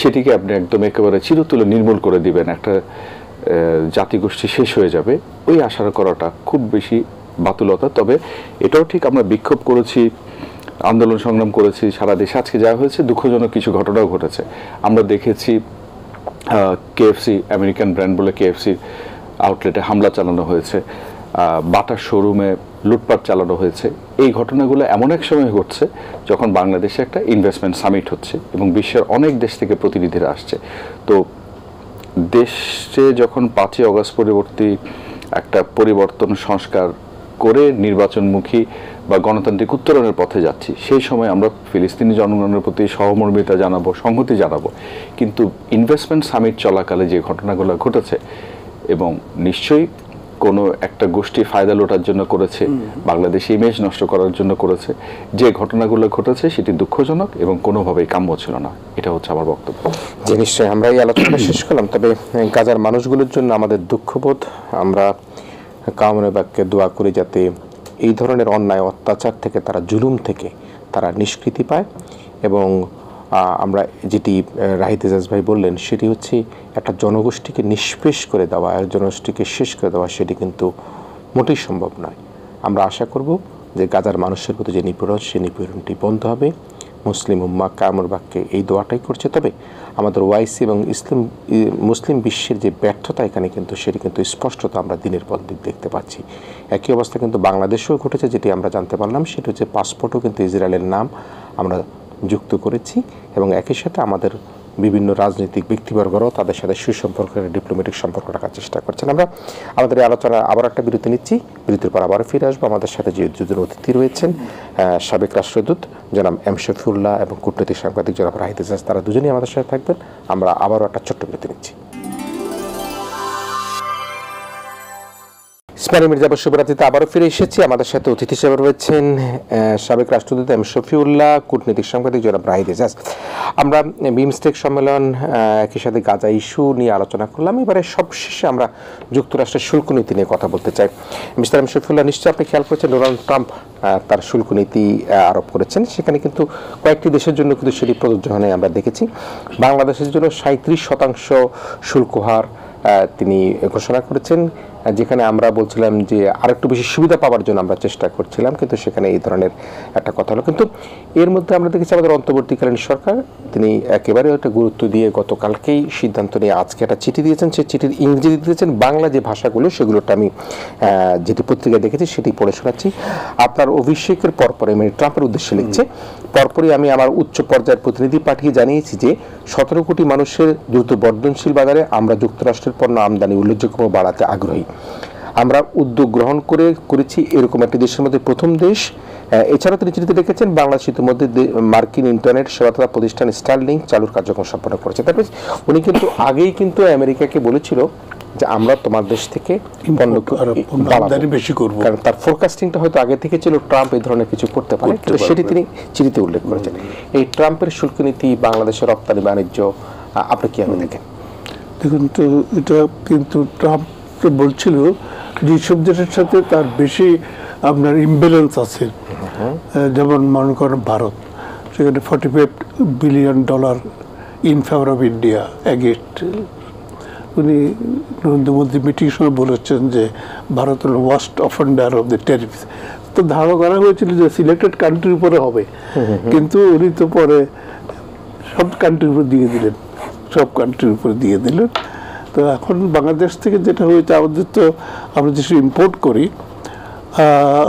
সেটিকে আপনি একদম একেবারে চিরতরে নির্মূল করে দিবেন, একটা জাতিগোষ্ঠী শেষ হয়ে যাবে, ওই আশা করাটা খুব বেশি বাতুলতা। তবে এটাও ঠিক, আমরা বিক্ষোভ করেছি, আন্দোলন সংগ্রাম করেছি সারা দেশে। আজকে যা হয়েছে, দুঃখজনক কিছু ঘটনাও ঘটেছে। আমরা দেখেছি কেএফসি, আমেরিকান ব্র্যান্ড বলে কেএফসি আউটলেটে হামলা চালানো হয়েছে, বাটার শোরুমে লুটপাট চালানো হয়েছে। এই ঘটনাগুলো এমন এক সময় ঘটছে যখন বাংলাদেশে একটা ইনভেস্টমেন্ট সামিট হচ্ছে এবং বিশ্বের অনেক দেশ থেকে প্রতিনিধিরা আসছে। তো দেশে যখন 5ই অগস্ট পরবর্তী একটা পরিবর্তন, সংস্কার করে নির্বাচনমুখী বা গণতান্ত্রিক উত্তরণের পথে যাচ্ছি, সেই সময় আমরা ফিলিস্তিনি জনগণের প্রতি সহমর্মিতা জানাবো, সংহতি জানাবো। কিন্তু ইনভেস্টমেন্ট সামিট চলাকালে যে ঘটনাগুলো ঘটেছে, এবং নিশ্চয়ই কোনো একটা গোষ্ঠী ফায়দা লোটার জন্য করেছে, বাংলাদেশে ইমেজ নষ্ট করার জন্য করেছে, যে ঘটনাগুলো ঘটেছে সেটি দুঃখজনক এবং কোনোভাবেই কাম্য ছিল না। এটা হচ্ছে আমার বক্তব্য। যে নিশ্চয়ই আমরা এই আলোচনা শেষ করলাম, তবে গাজার মানুষগুলোর জন্য আমাদের দুঃখবোধ, আমরা কামনা বাক্যে দোয়া করি যাতে এই ধরনের অন্যায় অত্যাচার থেকে, তারা জুলুম থেকে তারা নিষ্কৃতি পায়। এবং আমরা যেটি রাহিদ এজাজ ভাই বললেন সেটি হচ্ছে একটা জনগোষ্ঠীকে নিষ্পেষ করে দেওয়া, জনগোষ্ঠীকে শেষ করে দেওয়া, সেটি কিন্তু মোটেই সম্ভব নয়। আমরা আশা করব যে গাজার মানুষের প্রতি যে নিপীড়ন, সেই নিপীড়নটি বন্ধ হবে। মুসলিম উম্মাহ কায়মুর বাক্যে এই দোয়াটাই করছে। তবে আমাদের ওয়াইসি এবং মুসলিম বিশ্বের যে ব্যর্থতা এখানে কিন্তু সেটি কিন্তু স্পষ্টত আমরা দিনের পর দিন দেখতে পাচ্ছি। একই অবস্থা কিন্তু বাংলাদেশেও ঘটেছে, যেটি আমরা জানতে পারলাম সেটি হচ্ছে পাসপোর্টও কিন্তু ইসরায়েলের নাম আমরা যুক্ত করেছি, এবং একই সাথে আমাদের বিভিন্ন রাজনৈতিক ব্যক্তিবর্গরাও তাদের সাথে সুসম্পর্কের ডিপ্লোম্যাটিক সম্পর্ক রাখার চেষ্টা করছেন। আমরা আমাদের এই আলোচনা আবার একটা বিরতি নিচ্ছি, বিরতির পর আবার ফিরে আসবো। আমাদের সাথে যে দুজন অতিথি রয়েছেন, সাবেক রাষ্ট্রদূত জনাব এম শফিউল্লাহ এবং কূটনৈতিক সাংবাদিক জনাব রাহিদ এজাজ, তারা দুজনেই আমাদের সাথে থাকবেন। আমরা আবারও একটা ছোট্ট বিরতি নিচ্ছি। ইসমাইল মির্জা বর্ষবরাতিতে আবারও ফিরে এসেছি। আমাদের সাথে অতিথি হিসেবে রয়েছেন সাবেক রাষ্ট্রদূত এম শফিউল্লাহ, কূটনৈতিক সাংবাদিক জনাব রাহিদ এজাজ। আমরা বিমস্টেক সম্মেলন, একই সাথে গাজা ইস্যু নিয়ে আলোচনা করলাম। এবারে সবশেষে আমরা যুক্তরাষ্ট্রের শুল্ক নীতি নিয়ে কথা বলতে চাই। মিস্টার এম শফিউল্লাহ, নিশ্চয়ই আপনি খেয়াল করেছেন ডোনাল্ড ট্রাম্প তার শুল্ক নীতি আরোপ করেছেন। সেখানে কিন্তু কয়েকটি দেশের জন্য কিন্তু সেটি প্রযোজ্য হয় আমরা দেখেছি। বাংলাদেশের জন্য 37% শুল্ক হার তিনি ঘোষণা করেছেন, যেখানে আমরা বলছিলাম যে আরেকটু বেশি সুবিধা পাওয়ার জন্য আমরা চেষ্টা করছিলাম, কিন্তু সেখানে এই ধরনের একটা কথা হলো। কিন্তু এর মধ্যে আমরা দেখেছি আমাদের অন্তর্বর্তীকালীন সরকার, তিনি একেবারে একটা গুরুত্ব দিয়ে গতকালকেই সিদ্ধান্ত নিয়ে আজকে একটা চিঠি দিয়েছেন। সেই চিঠির ইংরেজি দিয়েছেন, বাংলা যে ভাষাগুলো সেগুলোটা আমি যেটি পত্রিকায় দেখেছি সেটি পড়ে শোনাচ্ছি। আপনার অভিষেকের পরপরে, মানে ট্রাম্পের উদ্দেশ্যে লিখছে, পরপরই আমি আমার উচ্চ পর্যায়ের প্রতিনিধি পাঠিয়ে জানিয়েছি যে 17 কোটি মানুষের দ্রুত বর্ধনশীল বাজারে আমরা যুক্তরাষ্ট্রের পণ্য আমদানি উল্লেখযোগ্যভাবে বাড়াতে আগ্রহী। আমরা উদ্যোগ গ্রহণ করেছি এরকম একটি দেশের মধ্যে প্রথম দেশ। এছাড়াও তিনি চিঠিতে লিখেছেন, বাংলাদেশ ইতিমধ্যে মার্কিন ইন্টারনেট সেবাদাতা প্রতিষ্ঠান স্টারলিংক চালুর কার্যক্রম সম্পন্ন করেছে। তারপরে উনি কিন্তু আগেই কিন্তু আমেরিকাকে বলেছিল যে আমরা তোমার দেশ থেকে বেশি করব, কারণ তার ফোরকাস্টিংটা হয়তো আগে থেকে ছিল ট্রাম্প এই ধরনের কিছু করতে পারে, সেটি তিনি চিঠিতে উল্লেখ করেছেন। এই ট্রাম্পের শুল্ক নীতি বাংলাদেশের রপ্তানি বাণিজ্য আপনি কিভাবে দেখেন? দেখুন তো, এটা কিন্তু ট্রাম্প বলছিল যে সব দেশের সাথে তার বেশি আপনার ইমব্যালেন্স আছে। যেমন মনে করেন ভারত, সেখানে $45 billion in favour of India against. উনি নরেন্দ্র মোদী মিটিংয়ের সময় বলেছেন যে ভারত হল worst offender of the tariffs. তো ধারণা করা হয়েছিল যে সিলেক্টেড কান্ট্রির উপরে হবে, কিন্তু উনি তো পরে সব কান্ট্রির উপর দিয়ে দিলেন, সব কান্ট্রির উপরে দিয়ে দিলেন। তো এখন বাংলাদেশ থেকে যেটা হয়েছে, আমাদের তো আমরা যেসব ইম্পোর্ট করি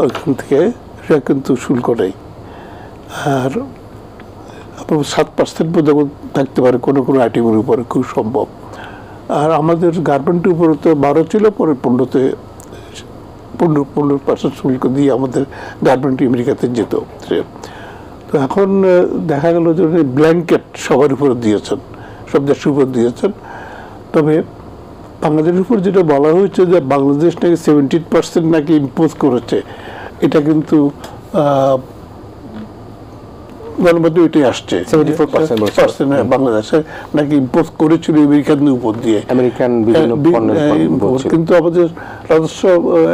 ওইখান থেকে সেটা কিন্তু শুল্ক নেই। আর আপনার 7% পর্যন্ত থাকতে পারে কোনো কোনো আইটেমের উপরে, খুব সম্ভব। আর আমাদের গার্মেন্টের উপরে তো 12 ছিল, পরে 15% শুল্ক দিয়ে আমাদের গার্মেন্ট আমেরিকাতে যেত। তো এখন দেখা গেল যে ব্ল্যাঙ্কেট সবার উপরে দিয়েছেন, সব দেশের উপর দিয়েছেন। তবে বাংলাদেশের উপর যেটা বলা হয়েছে যে বাংলাদেশ নাকি 70% নাকি ইম্পোজ করেছে, এটা কিন্তু গণমাধ্যমে এটাই আসছে। 74% বাংলাদেশে নাকি ইম্পোজ করেছিল আমেরিকানদের উপর দিয়ে, আমেরিকান বিভিন্ন পণ্য। কিন্তু আমাদের রাজস্ব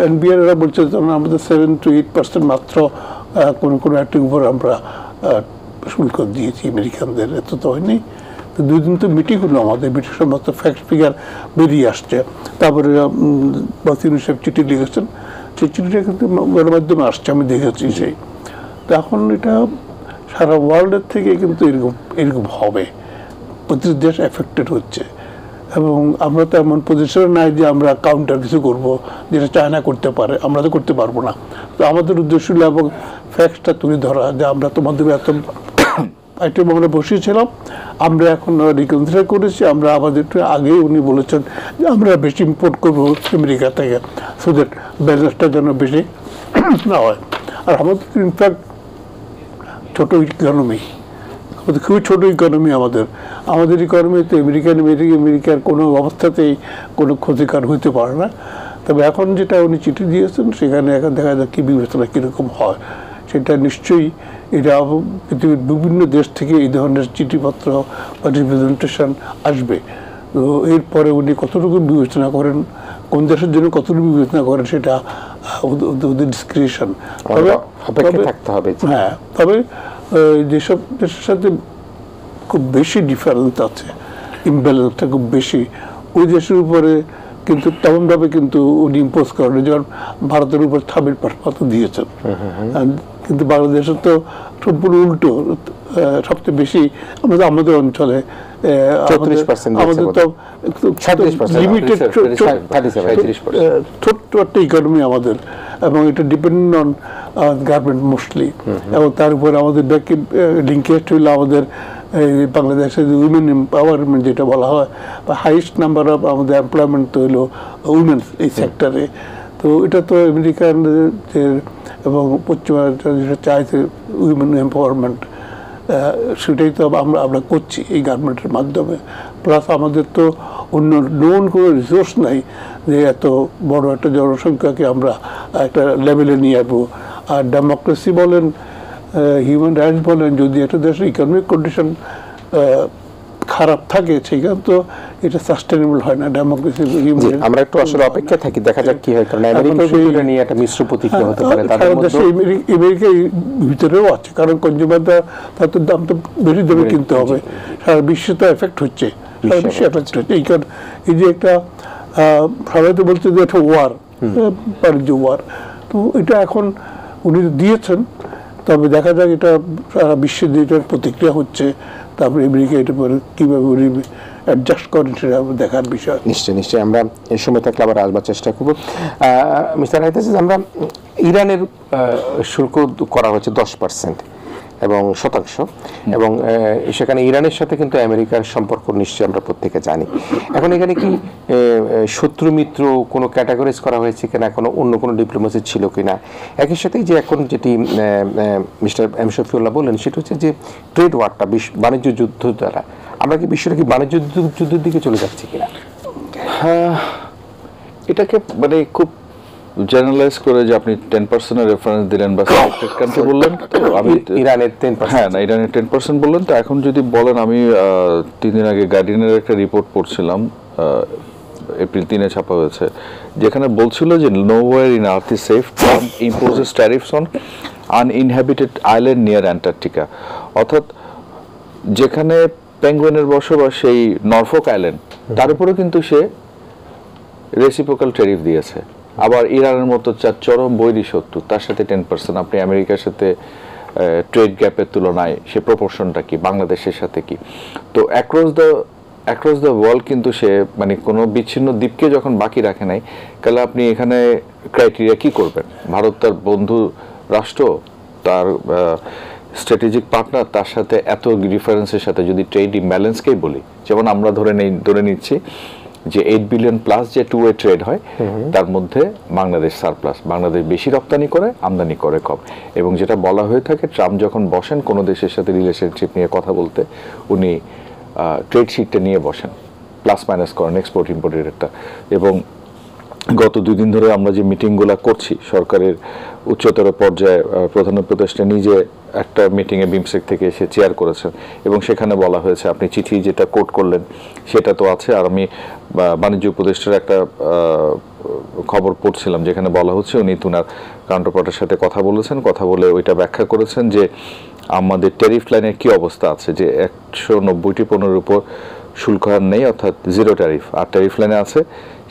এনবিআর এরা বলছে আমাদের 7 to 8% মাত্র কোনো কোনো একটির উপর আমরা শুল্ক দিয়েছি আমেরিকানদের, এত তো হয়নি। তো 2 দিন তো মিটিং হলো আমাদের, মিটিং সমস্ত ফ্যাক্ট ফিগার বেরিয়ে আসছে। তারপরে বাসিরুল সাহেব চিঠি লিখেছেন, সেই চিঠিটা কিন্তু গণমাধ্যমে আসছে, আমি দেখেছি সেই। তো এখন এটা সারা ওয়ার্ল্ডের থেকে কিন্তু এরকম হবে, প্রতিটি দেশ এফেক্টেড হচ্ছে। এবং আমরা তো এমন পজিশনে নাই যে আমরা কাউন্টার কিছু করব, যেটা চায়না করতে পারে, আমরা তো করতে পারবো না। তো আমাদের উদ্দেশ্য হলো এবং ফ্যাক্টসটা তুলে ধরা যে আমরা তোমাদের এত আইটেম আমরা বসিয়েছিলাম, আমরা এখন রিকনসিডার করেছি, আমরা আমাদের আগেই উনি বলেছেন যে আমরা বেশি ইম্পোর্ট করবো আমেরিকা থেকে, সো দ্যাট ব্যালেন্সটা যেন বেশি না হয়। আর আমাদের ইনফ্যাক্ট ছোট ইকোনমি, আমাদের খুবই ছোট ইকোনমি। আমাদের ইকোনমিতে আমেরিকার কোনো অবস্থাতেই কোনো ক্ষতিকার হইতে পারে না। তবে এখন যেটা উনি চিঠি দিয়েছেন, সেখানে এখন দেখা যাক কী বিবেচনা কীরকম হয়। সেটা নিশ্চয়ই এটা পৃথিবীর বিভিন্ন দেশ থেকে এই ধরনের চিঠিপত্র বা রিপ্রেজেন্টেশন আসবে। তো এরপরে উনি কতটুকু বিবেচনা করেন, কোন দেশের জন্য কতটুকু বিবেচনা করেন, সেটা ওদের ডিসক্রিপশন। অপেক্ষা থাকতে হবে। হ্যাঁ, তবে যেসব দেশের সাথে খুব বেশি ডিফারেন্স আছে, ইমব্যালেন্সটা খুব বেশি, ওই দেশের উপরে কিন্তু তেমনভাবে কিন্তু উনি ইম্পোজ করেন। যেমন ভারতের উপর 26% দিয়েছেন, কিন্তু বাংলাদেশের তো সম্পূর্ণ উল্টো। সবচেয়ে বেশি আমাদের অঞ্চলে আমাদের তো লিমিটেড ছোট্ট একটা ইকোনমি আমাদের, এবং এটা ডিপেন্ডেন্ট অন গার্মেন্ট মোস্টলি। এবং তার উপরে আমাদের লিঙ্কেজ হইলো আমাদের বাংলাদেশের উইমেন এম্পাওয়ারমেন্ট যেটা বলা হয়, বা হাইয়েস্ট নাম্বার অফ আমাদের এমপ্লয়মেন্ট তো হইলো উইমেন্স এই সেক্টরে। তো এটা তো আমেরিকানদের এবং পশ্চিমারা যেটা চাইছে উইমেন এম্পাওয়ারমেন্ট, সেটাই তো আমরা করছি এই গার্মেন্টের মাধ্যমে। প্লাস আমাদের তো অন্য নোন কোনো রিসোর্স নাই যে এত বড় একটা জনসংখ্যাকে আমরা একটা লেভেলে নিয়ে আসবো। আর ডেমোক্রেসি বলেন, হিউম্যান রাইটস বলেন, যদি একটা দেশের ইকোনমিক কন্ডিশন খারাপ থাকে, সেখানে তো এটা সাস্টেনেবল হয় না ডেমোক্রেসি। আমরা একটু আসলে অপেক্ষা থাকি, দেখা যাক কি হয়, কারণ আমেরিকা নিয়ে একটা মিশ্র প্রতিক্রিয়া হতে পারে। আমেরিকার ভিতরেও আছে, কারণ কনজিউমাররা তাদের দাম তো বেশি দামে কিনতে হবে। সারা বিশ্বে তো এফেক্ট হচ্ছে, সারা বিশ্বে এফেক্ট হচ্ছে। এই যে একটা সবাই তো বলছে যে একটা ওয়ার, বাণিজ্য ওয়ার, তো এটা এখন উনি দিয়েছেন। তবে দেখা যাক এটা সারা বিশ্বে যেটার প্রতিক্রিয়া হচ্ছে, তারপরে আমেরিকা এটা পরে কীভাবে উনি অ্যাডজাস্ট করেন, সেটা দেখার বিষয়। নিশ্চয়ই আমরা এই সময় থাকলে আবার আসবার চেষ্টা করবো। মিস্টার হাইতাস, আমরা ইরানের শুল্ক করা হচ্ছে 10% এবং শতাংশ, এবং সেখানে ইরানের সাথে কিন্তু আমেরিকার সম্পর্ক নিশ্চয়ই আমরা প্রত্যেকে জানি। এখন এখানে কি শত্রু মিত্র কোনো ক্যাটাগরাইজ করা হয়েছে কিনা, কোনো অন্য কোনো ডিপ্লোমেসি ছিল কিনা? একই সাথে যে এখন যেটি মিস্টার এম শফিউল্লাহ বললেন, সেটা হচ্ছে যে ট্রেড ওয়ারটা, বাণিজ্য যুদ্ধ দ্বারা আমরা কি বিষয়টা কি বাণিজ্য যুদ্ধের দিকে চলে যাচ্ছি কিনা? হ্যাঁ, এটাকে মানে খুব জেনারেলাইজ করে যে আপনি 10% রেফারেন্স দিলেন বা সিলেক্টেড কান্ট্রি বললেন, তো আমি ইরানের 10%, হ্যাঁ না, ইরানের 10% বললেন। তো এখন যদি বলেন, আমি 3 দিন আগে গার্ডিয়ানের একটা রিপোর্ট পড়ছিলাম, এপ্রিল 3-এ ছাপা হয়েছে, যেখানে বলছিল যে nowhere in earth is safe, Trump imposes tariffs on uninhabited island near Antarctica. অর্থাৎ যেখানে পেঙ্গুইনের বসবাস, সেই নরফক আইল্যান্ড, তার উপরেও কিন্তু সে রেসিপ্রোকাল ট্যারিফ দিয়েছে। আবার ইরানের মতো চরম বৈরী শত্রু, তার সাথে 10%। আপনি আমেরিকার সাথে ট্রেড গ্যাপের তুলনায় সে প্রপোর্শনটা কি, বাংলাদেশের সাথে কি? তো অ্যাক্রস দ্য ওয়ার্ল্ড কিন্তু সে মানে কোনো বিচ্ছিন্ন দ্বীপকে যখন বাকি রাখে নাই, তাহলে আপনি এখানে ক্রাইটেরিয়া কি করবেন? ভারত তার বন্ধু রাষ্ট্র, তার স্ট্র্যাটেজিক পার্টনার, তার সাথে এত ডিফারেন্সের সাথে যদি ট্রেড ইমব্যালেন্সকেই বলি, যেমন আমরা ধরে নিচ্ছি যে 8 বিলিয়ন প্লাস যে টু ওয়ে ট্রেড হয়, তার মধ্যে বাংলাদেশ সারপ্লাস, বাংলাদেশ বেশি রপ্তানি করে, আমদানি করে কম। এবং যেটা বলা হয়ে থাকে, ট্রাম্প যখন বসেন কোনো দেশের সাথে রিলেশনশিপ নিয়ে কথা বলতে, উনি ট্রেড শিটটা নিয়ে বসেন, প্লাস মাইনাস করেন এক্সপোর্ট ইম্পোর্টের একটা। এবং গত 2 দিন ধরে আমরা যে মিটিংগুলো করছি সরকারের উচ্চতর পর্যায়ে, প্রধান উপদেষ্টা নিজে একটা মিটিংয়ে বিমসেক থেকে এসে চেয়ার করেছেন, এবং সেখানে বলা হয়েছে, আপনি চিঠি যেটা কোট করলেন সেটা তো আছে, আর আমি বাণিজ্য উপদেষ্টার একটা খবর পড়ছিলাম যেখানে বলা হচ্ছে উনি তুনার কাউন্টারপার্টের সাথে কথা বলেছেন, কথা বলে ওইটা ব্যাখ্যা করেছেন যে আমাদের ট্যারিফ লাইনের কি অবস্থা আছে, যে 190টি পণ্যের উপর শুল্ক হার নেই, অর্থাৎ জিরো ট্যারিফ, আর ট্যারিফ লাইনে আছে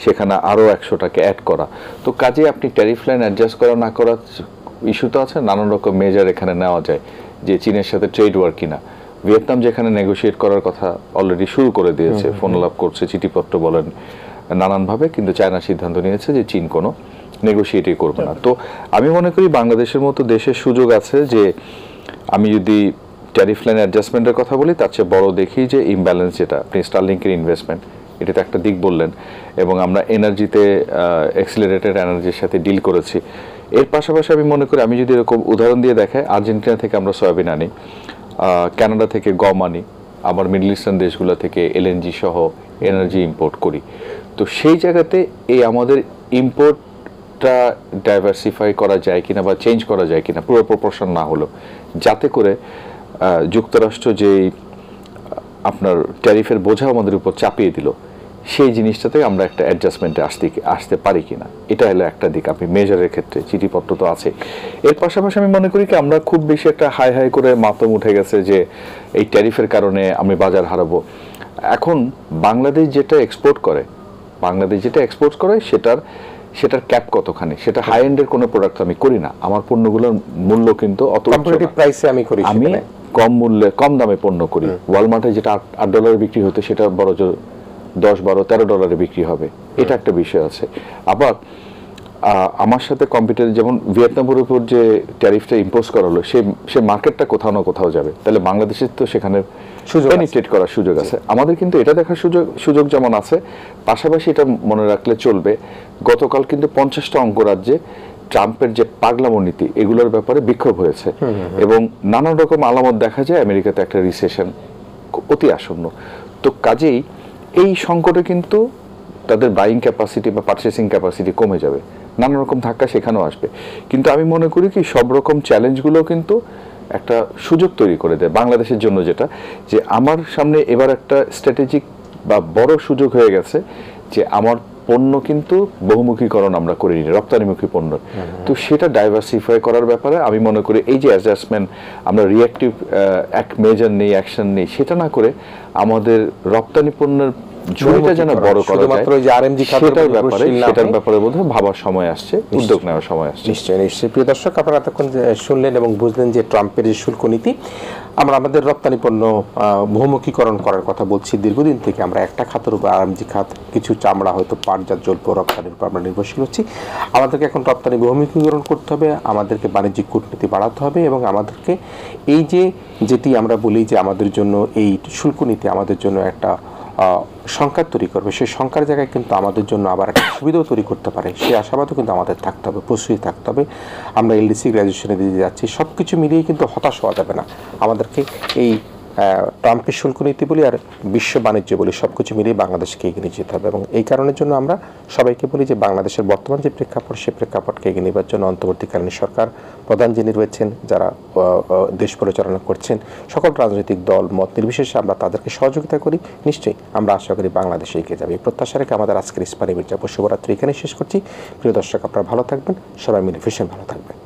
সেখানে আরও 100টাকে অ্যাড করা। তো কাজে আপনি ট্যারিফ লাইন অ্যাডজাস্ট করা না করা ইস্যু তো আছে, নানান রকম মেজার এখানে নেওয়া যায়, যে চীনের সাথে ট্রেড ওয়ার কিনা। ভিয়েতনাম যেখানে নেগোশিয়েট করার কথা অলরেডি শুরু করে দিয়েছে, ফোন আলাপ করছে, চিঠিপত্র বলেন নানানভাবে, কিন্তু চায়না সিদ্ধান্ত নিয়েছে যে চীন কোনো নেগোশিয়েটই করবে না। তো আমি মনে করি বাংলাদেশের মতো দেশের সুযোগ আছে যে আমি যদি ট্যারিফ লাইন অ্যাডজাস্টমেন্টের কথা বলি, তার চেয়ে বড় দেখি যে ইমব্যালেন্স, যেটা আপনি স্টারলিংকের ইনভেস্টমেন্ট, এটাতে একটা দিক বললেন, এবং আমরা এনার্জিতে অ্যাক্সিলারেটেড এনার্জির সাথে ডিল করেছি, এর পাশাপাশি আমি মনে করি, আমি যদি এরকম উদাহরণ দিয়ে দেখাই, আর্জেন্টিনা থেকে আমরা সয়াবিন আনি, কানাডা থেকে গম আনি, আমার মিডল ইস্টার্ন দেশগুলো থেকে এলএনজি সহ এনার্জি ইম্পোর্ট করি। তো সেই জায়গাতে এই আমাদের ইম্পোর্টটা ডাইভার্সিফাই করা যায় কিনা বা চেঞ্জ করা যায় কিনা, পুরো প্রপোর্শন না হলো, যাতে করে যুক্তরাষ্ট্র যেই আপনার ট্যারিফের বোঝা আমাদের উপর চাপিয়ে দিল, সেই জিনিসটাতে আমরা একটা অ্যাডজাস্টমেন্টে আসতে পারি কিনা, এটা হলো একটা দিক। আপনি মেজারের ক্ষেত্রে চিঠিপত্র তো আছে। এর পাশাপাশি আমি মনে করি কি, আমরা খুব বেশি একটা হাই হাই করে মাতম উঠে গেছে যে এই ট্যারিফের কারণে আমি বাজার হারাবো। এখন বাংলাদেশ যেটা এক্সপোর্ট করে সেটার ক্যাপ কতখানি, সেটা হাই এন্ডের কোনো প্রোডাক্ট আমি করি না। আমার পণ্যগুলোর মূল্য কিন্তু অত কম্পিটিটিভ প্রাইসে আমি করি, আমি কম মূল্যে কম দামে পণ্য করি। ওয়ালমার্টে যেটা $8 বিক্রি হতো সেটা বড় জোর $10, $12, $13 বিক্রি হবে, এটা একটা বিষয় আছে। আবার আমার সাথে কম্পিটিটর, যেমন ভিয়েতনামের উপর যে ট্যারিফটা ইম্পোজ করা হলো, সেই মার্কেটটা কোথাও না কোথাও যাবে, তাহলে বাংলাদেশের তো সেখানে পেনিট্রেট করার সুযোগ আছে। আমাদের কিন্তু এটা দেখার সুযোগ যেমন আছে, পাশাপাশি এটা মনে রাখলে চলবে, গতকাল কিন্তু 50টা অঙ্গরাজ্যে ট্রাম্পের যে পাগলামো নীতি, এগুলোর ব্যাপারে বিক্ষোভ হয়েছে এবং নানান রকম আলামত দেখা যায় আমেরিকাতে একটা রিসেশন অতি আসন্ন। তো কাজেই এই সংকটে কিন্তু তাদের বাইং ক্যাপাসিটি বা পারচেসিং ক্যাপাসিটি কমে যাবে, নানা রকম ধাক্কা সেখানেও আসবে। কিন্তু আমি মনে করি কি, সব রকম চ্যালেঞ্জগুলো কিন্তু একটা সুযোগ তৈরি করে দেয় বাংলাদেশের জন্য, যেটা যে আমার সামনে এবার একটা স্ট্র্যাটেজিক বা বড় সুযোগ হয়ে গেছে যে আমার পণ্য কিন্তু বহুমুখীকরণ আমরা করিনি, রপ্তানিমুখী পণ্য। তো সেটা ডাইভার্সিফাই করার ব্যাপারে আমি মনে করি এই যে অ্যাডজাস্টমেন্ট, আমরা রিঅ্যাক্টিভ এক মেজার নেই, অ্যাকশন নেই, সেটা না করে আমাদের রপ্তানি পণ্যের ঝুঁকিটা যেন বড় করা যায়, সেটার ব্যাপারে বোধহয় ভাবার সময় আসছে, উদ্যোগ নেওয়ার সময় আসছে। নিশ্চয়ই। প্রিয় দর্শক, আপনারা এতক্ষণ শুনলেন এবং বুঝলেন যে ট্রাম্পের যে শুল্ক নীতি, আমরা আমাদের রপ্তানি পণ্য বহুমুখীকরণ করার কথা বলছি দীর্ঘদিন থেকে। আমরা একটা খাতের উপর, আরএমজি খাত, কিছু চামড়া, হয়তো পাটজাত দ্রব্য রপ্তানির উপর আমরা নির্ভরশীল হচ্ছি। আমাদেরকে এখন রপ্তানি বহুমুখীকরণ করতে হবে, আমাদেরকে বাণিজ্যিক কূটনীতি বাড়াতে হবে এবং আমাদেরকে এই যেটি আমরা বলি যে আমাদের জন্য এই শুল্ক নীতি আমাদের জন্য একটা সংখ্যা তৈরি করবে, সেই সংখ্যার জায়গায় কিন্তু আমাদের জন্য আবার একটা সুবিধাও তৈরি করতে পারে, সেই আশাবাদও কিন্তু আমাদের থাকতে হবে, প্রস্তুতি থাকতে হবে। আমরা এলডিসি গ্র্যাজুয়েশনে দিয়ে যাচ্ছি, সব কিছু মিলিয়ে কিন্তু হতাশ হওয়া যাবে না। আমাদেরকে এই ট্রাম্পের শুল্ক নীতি বলি আর বিশ্ব বাণিজ্য বলি, সব কিছু মিলিয়ে বাংলাদেশকে এগিয়ে নিয়ে যেতে হবে এবং এই কারণের জন্য আমরা সবাইকে বলি যে বাংলাদেশের বর্তমান যে প্রেক্ষাপট, সেই প্রেক্ষাপটকে এগিয়ে নেবার জন্য অন্তর্বর্তীকালীন সরকার প্রধান যিনি রয়েছেন, যারা দেশ পরিচালনা করছেন, সকল রাজনৈতিক দল মত নির্বিশেষে আমরা তাদেরকে সহযোগিতা করি। নিশ্চয়ই আমরা আশা করি বাংলাদেশে এগিয়ে যাবে। এই প্রত্যাশা রেখে আমাদের আজকের ইস্পানি মির্জাপুর শুভরাত্রি এখানে শেষ করছি। প্রিয় দর্শক, আপনারা ভালো থাকবেন, সবাই মিলে ভীষণ ভালো থাকবেন।